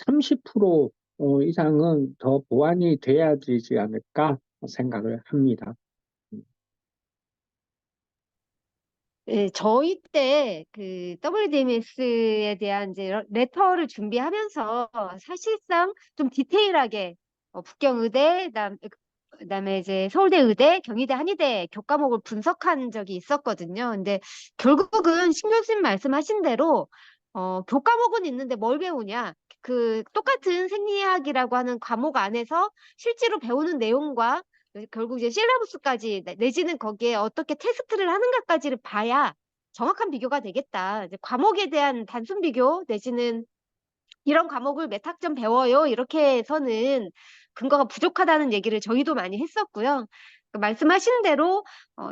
30% 이상은 더 보완이 돼야 되지 않을까 생각을 합니다. 네, 저희 때 그 WDMS에 대한 이제 레터를 준비하면서 사실상 좀 디테일하게 북경의대, 그다음에 이제 서울대 의대, 경희대, 한의대 교과목을 분석한 적이 있었거든요. 근데 결국은 신 교수님 말씀하신 대로 교과목은 있는데 뭘 배우냐? 그 똑같은 생리학이라고 하는 과목 안에서 실제로 배우는 내용과 결국 이제 실라부스까지 내지는 거기에 어떻게 테스트를 하는가까지를 봐야 정확한 비교가 되겠다. 이제 과목에 대한 단순 비교 내지는 이런 과목을 몇 학점 배워요. 이렇게 해서는 근거가 부족하다는 얘기를 저희도 많이 했었고요. 말씀하신 대로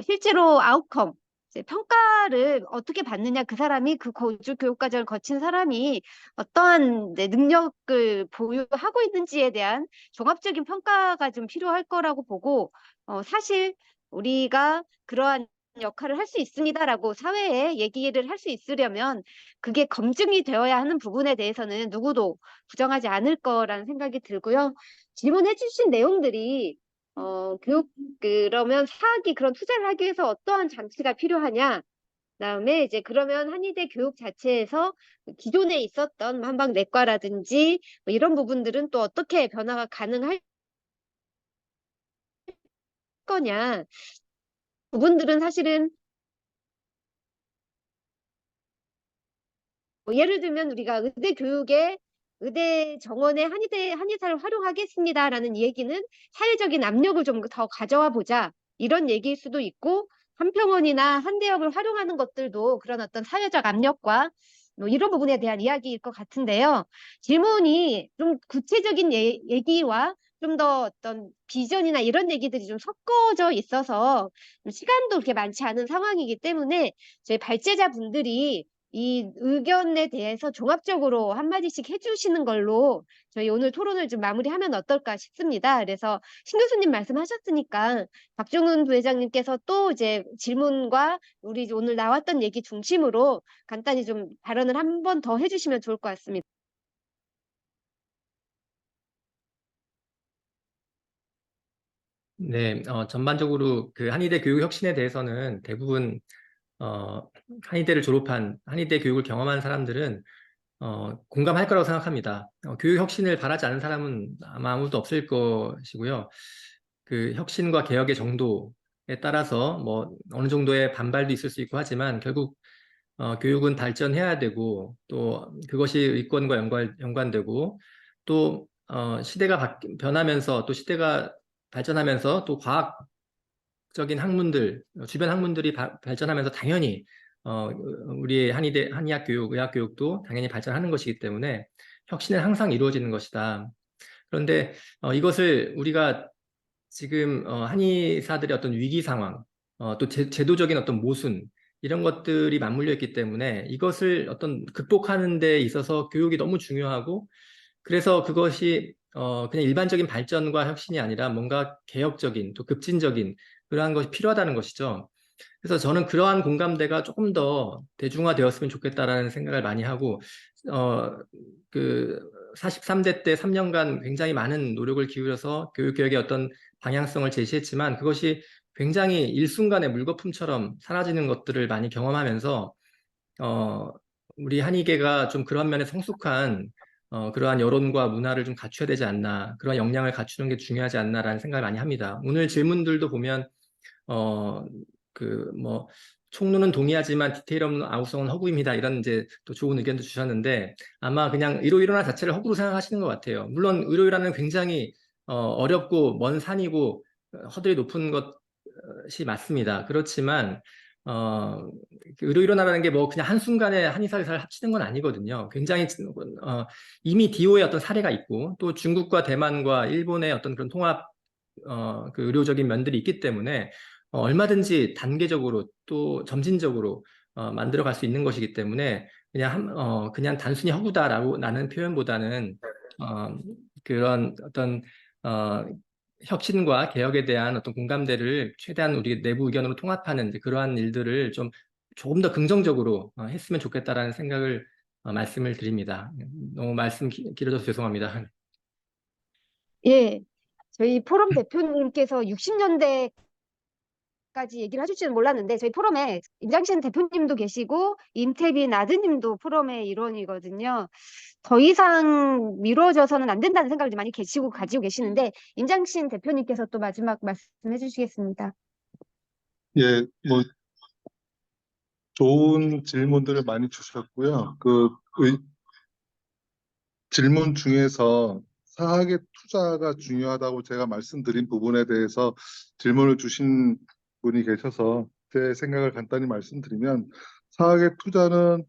실제로 아웃컴, 이제 평가를 어떻게 받느냐, 그 사람이 그 거주 교육 과정을 거친 사람이 어떠한 능력을 보유하고 있는지에 대한 종합적인 평가가 좀 필요할 거라고 보고 사실 우리가 그러한 역할을 할 수 있습니다라고 사회에 얘기를 할 수 있으려면 그게 검증이 되어야 하는 부분에 대해서는 누구도 부정하지 않을 거라는 생각이 들고요. 질문해 주신 내용들이 그러면 사학이 그런 투자를 하기 위해서 어떠한 장치가 필요하냐? 그다음에 이제 그러면 한의대 교육 자체에서 기존에 있었던 한방내과라든지 뭐 이런 부분들은 또 어떻게 변화가 가능할 거냐? 부분들은 사실은 뭐 예를 들면 우리가 의대 교육에 의대 정원에 한의사를 활용하겠습니다라는 얘기는 사회적인 압력을 좀 더 가져와 보자 이런 얘기일 수도 있고 한평원이나 한대협을 활용하는 것들도 그런 어떤 사회적 압력과 뭐 이런 부분에 대한 이야기일 것 같은데요. 질문이 좀 구체적인 얘기와 좀 더 어떤 비전이나 이런 얘기들이 좀 섞어져 있어서 시간도 그렇게 많지 않은 상황이기 때문에 저희 발제자분들이 이 의견에 대해서 종합적으로 한마디씩 해주시는 걸로 저희 오늘 토론을 좀 마무리하면 어떨까 싶습니다. 그래서 신 교수님 말씀하셨으니까 박종훈 부회장님께서 또 이제 질문과 우리 오늘 나왔던 얘기 중심으로 간단히 좀 발언을 한 번 더 해주시면 좋을 것 같습니다. 네, 전반적으로 그 한의대 교육 혁신에 대해서는 대부분 한의대를 졸업한 한의대 교육을 경험한 사람들은 공감할 거라고 생각합니다. 교육 혁신을 바라지 않는 사람은 아마 아무도 없을 것이고요. 그 혁신과 개혁의 정도에 따라서 뭐 어느 정도의 반발도 있을 수 있고 하지만 결국 교육은 발전해야 되고 또 그것이 의권과 연관되고 또 시대가 변하면서 또 시대가 발전하면서 또 과학적인 학문들, 주변 학문들이 발전하면서 당연히 우리의 한의학 교육, 의학 교육도 당연히 발전하는 것이기 때문에 혁신은 항상 이루어지는 것이다. 그런데 이것을 우리가 지금 한의사들의 어떤 위기 상황, 또 제도적인 어떤 모순 이런 것들이 맞물려 있기 때문에 이것을 어떤 극복하는 데 있어서 교육이 너무 중요하고 그래서 그것이 그냥 일반적인 발전과 혁신이 아니라 뭔가 개혁적인 또 급진적인 그러한 것이 필요하다는 것이죠. 그래서 저는 그러한 공감대가 조금 더 대중화되었으면 좋겠다라는 생각을 많이 하고, 그 43대 때 3년간 굉장히 많은 노력을 기울여서 교육개혁의 어떤 방향성을 제시했지만 그것이 굉장히 일순간에 물거품처럼 사라지는 것들을 많이 경험하면서, 어, 우리 한의계가 좀 그런 면에 성숙한 그러한 여론과 문화를 좀 갖춰야 되지 않나, 그런 역량을 갖추는 게 중요하지 않나라는 생각을 많이 합니다. 오늘 질문들도 보면 어, 뭐, 총론은 동의하지만 디테일 없는 아우성은 허구입니다. 이런 이제 또 좋은 의견도 주셨는데 아마 그냥 의료일원화 자체를 허구로 생각하시는 것 같아요. 물론 의료일원화는 굉장히 어렵고 먼 산이고 허들이 높은 것이 맞습니다. 그렇지만 의료일원화라는 게 뭐 그냥 한순간에 한의사 의사를 합치는 건 아니거든요. 굉장히 이미 DO의 어떤 사례가 있고 또 중국과 대만과 일본의 어떤 그런 통합 그 의료적인 면들이 있기 때문에 얼마든지 단계적으로 또 점진적으로 만들어 갈 수 있는 것이기 때문에 그냥 단순히 허구다라고 나는 표현보다는 그런 어떤 어, 혁신과 개혁에 대한 어떤 공감대를 최대한 우리 내부 의견으로 통합하는 이제 그러한 일들을 좀 조금 더 긍정적으로 했으면 좋겠다라는 생각을 말씀을 드립니다. 너무 말씀 길어져서 죄송합니다. 예, 저희 포럼 대표님께서 60년대까지 얘기를 해줄지는 몰랐는데 저희 포럼에 임장신 대표님도 계시고 임태빈 아드님도 포럼의 일원이거든요. 더 이상 미뤄져서는 안 된다는 생각을 많이 가지고 계시는데 임장신 대표님께서 또 마지막 말씀해 주시겠습니다. 예, 뭐 좋은 질문들을 많이 주셨고요. 질문 중에서 사학의 투자가 중요하다고 제가 말씀드린 부분에 대해서 질문을 주신 분이 계셔서 제 생각을 간단히 말씀드리면 사학의 투자는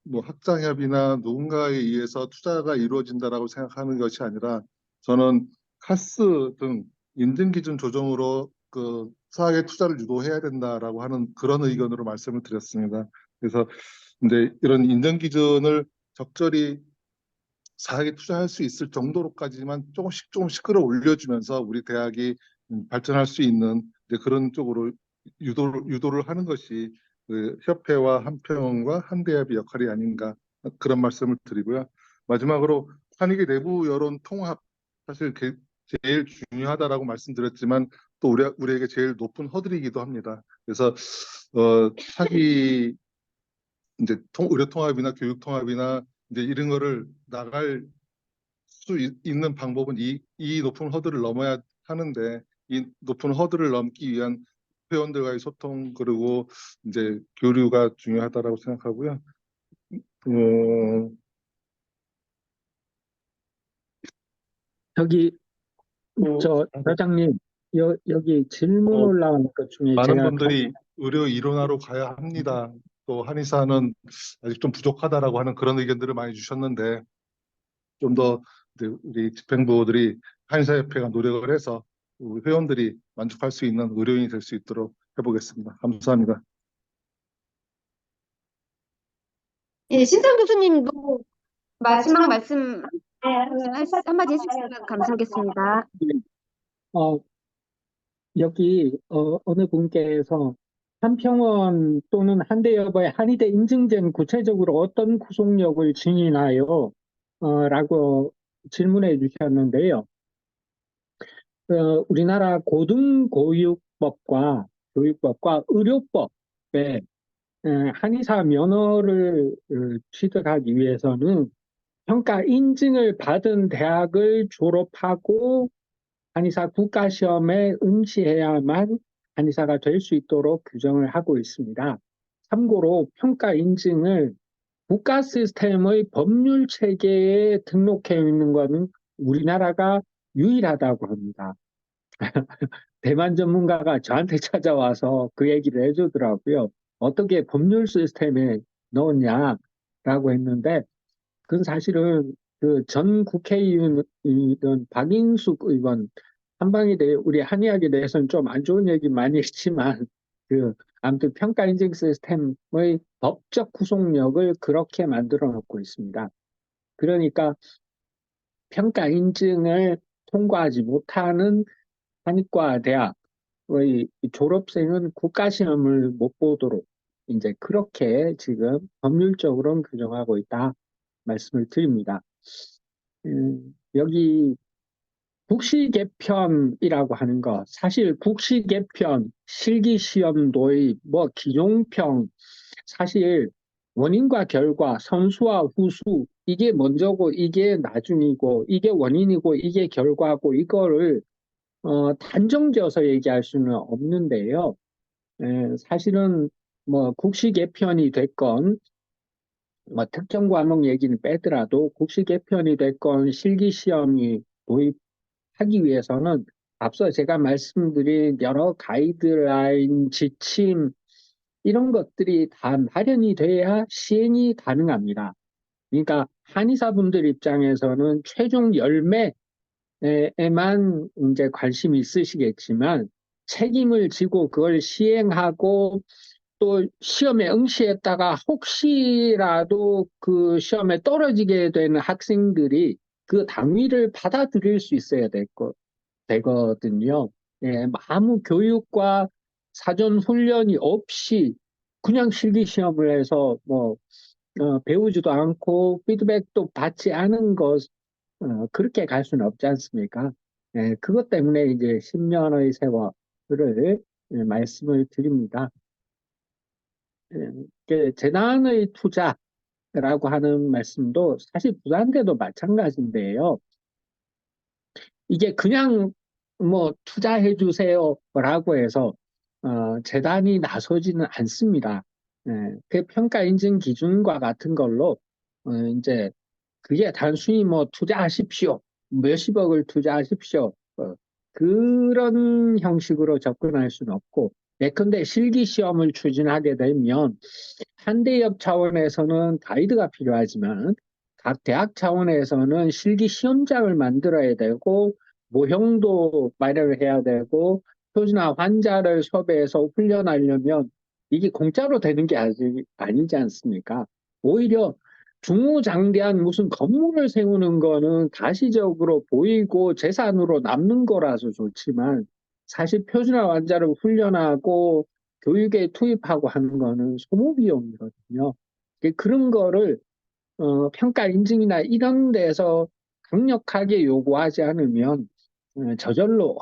뭐 학장협이나 누군가에 의해서 투자가 이루어진다라고 생각하는 것이 아니라 저는 카스 등 인증기준 조정으로 그 사학의 투자를 유도해야 된다라고 하는 그런 의견으로 말씀을 드렸습니다. 그래서 이제 이런 인증기준을 적절히 사학에 투자할 수 있을 정도로까지만 조금씩 끌어올려주면서 우리 대학이 발전할 수 있는 이제 그런 쪽으로 유도를 하는 것이 그 협회와 한평원과 한대협의 역할이 아닌가 그런 말씀을 드리고요. 마지막으로 한의계 내부 여론 통합 사실 제일 중요하다라고 말씀드렸지만 또 우리에게 제일 높은 허들이기도 합니다. 그래서 학위 이제 의료 통합이나 교육 통합이나 이제 이런 거를 나갈 수 있는 방법은 이 높은 허들을 넘어야 하는데 이 높은 허들을 넘기 위한 회원들과의 소통 그리고 이제 교류가 중요하다라고 생각하고요. 어, 여기 또 저 사장님 여기 질문 어, 올라온 것 중에 많은 제가 분들이 의료 일원화로 가야 합니다. 또 한의사는 아직 좀 부족하다라고 하는 그런 의견들을 많이 주셨는데 좀 더 우리 집행부들이 한의사협회가 노력을 해서 우리 회원들이 만족할 수 있는 의료인이 될 수 있도록 해보겠습니다. 감사합니다. 예, 신상 교수님도 마지막 말씀 한마디 해주시면 감사하겠습니다. 어, 여기 어느 분께서 한평원 또는 한대협의 한의대 인증제는 구체적으로 어떤 구속력을 지니나요? 라고 질문해 주셨는데요. 우리나라 고등교육법과 교육법과 의료법에 한의사 면허를 취득하기 위해서는 평가 인증을 받은 대학을 졸업하고 한의사 국가시험에 응시해야만 한의사가 될 수 있도록 규정을 하고 있습니다. 참고로 평가 인증을 국가 시스템의 법률 체계에 등록해 있는 것은 우리나라가 유일하다고 합니다. 대만 전문가가 저한테 찾아와서 그 얘기를 해주더라고요. 어떻게 법률 시스템에 넣었냐라고 했는데, 그건 사실은 그 전 국회의원이던 박인숙 의원, 한방에 대해 우리 한의학에 대해서는 좀 안 좋은 얘기 많이 했지만, 그 아무튼 평가 인증 시스템의 법적 구속력을 그렇게 만들어 놓고 있습니다. 그러니까 평가 인증을 통과하지 못하는 한의과 대학의 졸업생은 국가시험을 못 보도록 이제 그렇게 지금 법률적으로는 규정하고 있다 말씀을 드립니다. 여기 국시개편이라고 하는 거, 사실 국시개편, 실기시험도의 뭐 기종평, 사실 원인과 결과, 선수와 후수, 이게 먼저고 이게 나중이고 이게 원인이고 이게 결과고 이거를 단정지어서 얘기할 수는 없는데요. 사실은 뭐 국시 개편이 됐건 뭐 특정 과목 얘기는 빼더라도 국시 개편이 됐건 실기 시험이 도입하기 위해서는 앞서 제가 말씀드린 여러 가이드라인, 지침 이런 것들이 다 마련이 돼야 시행이 가능합니다. 그러니까 한의사분들 입장에서는 최종 열매 에만 이제 관심이 있으시겠지만 책임을 지고 그걸 시행하고 또 시험에 응시했다가 혹시라도 그 시험에 떨어지게 되는 학생들이 그 당위를 받아들일 수 있어야 되거든요. 예, 아무 교육과 사전 훈련이 없이 그냥 실기 시험을 해서 뭐 배우지도 않고 피드백도 받지 않은 것 그렇게 갈 수는 없지 않습니까? 예, 그것 때문에 이제 10년의 세월을 말씀을 드립니다. 재단의 투자라고 하는 말씀도 사실 부산대도 마찬가지인데요. 이게 그냥 뭐 투자해 주세요라고 해서 재단이 나서지는 않습니다. 그 평가 인증 기준과 같은 걸로 이제 그게 단순히 뭐 투자하십시오, 몇십억을 투자하십시오, 그런 형식으로 접근할 수는 없고, 예컨대 실기 시험을 추진하게 되면 한대협 차원에서는 가이드가 필요하지만 각 대학 차원에서는 실기 시험장을 만들어야 되고 모형도 마련을 해야 되고 표준화 환자를 섭외해서 훈련하려면 이게 공짜로 되는 게 아니지 않습니까? 오히려 중우장대한 무슨 건물을 세우는 거는 가시적으로 보이고 재산으로 남는 거라서 좋지만 사실 표준화 환자를 훈련하고 교육에 투입하고 하는 거는 소모 비용이거든요. 그런 거를 평가 인증이나 이런 데서 강력하게 요구하지 않으면 저절로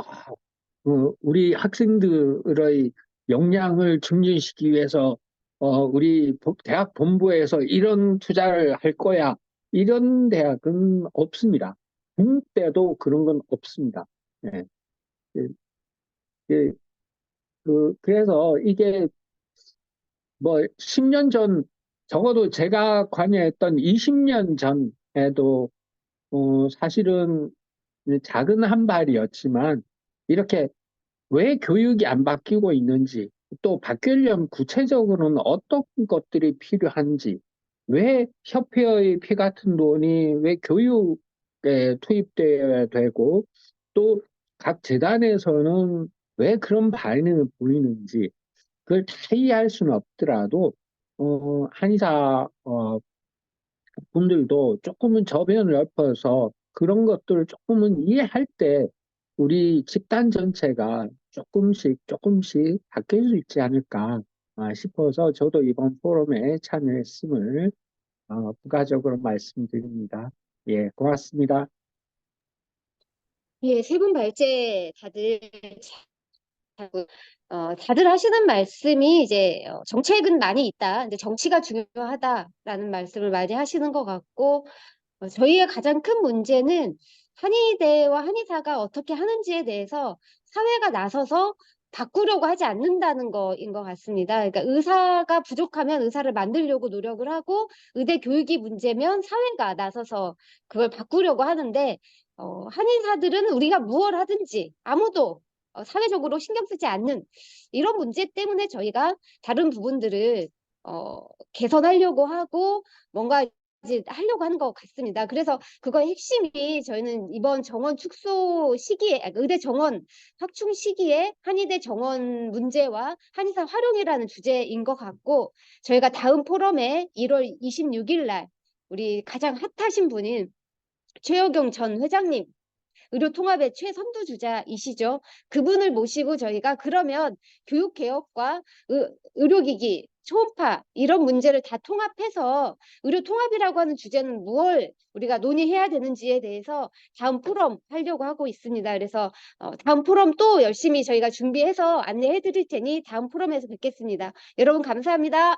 우리 학생들의 역량을 증진시키기 위해서 우리 대학 본부에서 이런 투자를 할 거야. 이런 대학은 없습니다. 국대도 그런 건 없습니다. 예. 예, 예, 그래서 이게 뭐 10년 전, 적어도 제가 관여했던 20년 전에도 사실은 작은 한 발이었지만 이렇게 왜 교육이 안 바뀌고 있는지, 또 바뀌려면 구체적으로는 어떤 것들이 필요한지, 왜 협회의 피 같은 돈이 왜 교육에 투입되어야 되고, 또 각 재단에서는 왜 그런 반응을 보이는지, 그걸 다 이해할 수는 없더라도, 한의사, 분들도 조금은 저변을 넓혀서 그런 것들을 조금은 이해할 때 우리 집단 전체가 조금씩 바뀔 수 있지 않을까 싶어서 저도 이번 포럼에 참여했음을 부가적으로 말씀드립니다. 예, 고맙습니다. 예, 세 분 발제 다들 하고, 다들 하시는 말씀이 이제 정책은 많이 있다. 근데 정치가 중요하다라는 말씀을 많이 하시는 것 같고, 저희의 가장 큰 문제는 한의대와 한의사가 어떻게 하는지에 대해서 사회가 나서서 바꾸려고 하지 않는다는 거인 것 같습니다. 그러니까 의사가 부족하면 의사를 만들려고 노력을 하고 의대 교육이 문제면 사회가 나서서 그걸 바꾸려고 하는데 한의사들은 우리가 무엇 하든지 아무도 사회적으로 신경 쓰지 않는 이런 문제 때문에 저희가 다른 부분들을 개선하려고 하고 뭔가 이제 하려고 하는 것 같습니다. 그래서 그거의 핵심이 저희는 이번 정원 축소 시기에 의대 정원 확충 시기에 한의대 정원 문제와 한의사 활용이라는 주제인 것 같고 저희가 다음 포럼에 1월 26일 날 우리 가장 핫하신 분인 최여경 전 회장님 의료통합의 최선두 주자이시죠. 그분을 모시고 저희가 그러면 교육개혁과 의료기기, 초음파 이런 문제를 다 통합해서 의료통합이라고 하는 주제는 무엇을 우리가 논의해야 되는지에 대해서 다음 포럼 하려고 하고 있습니다. 그래서 다음 포럼 또 열심히 저희가 준비해서 안내해 드릴 테니 다음 포럼에서 뵙겠습니다. 여러분 감사합니다.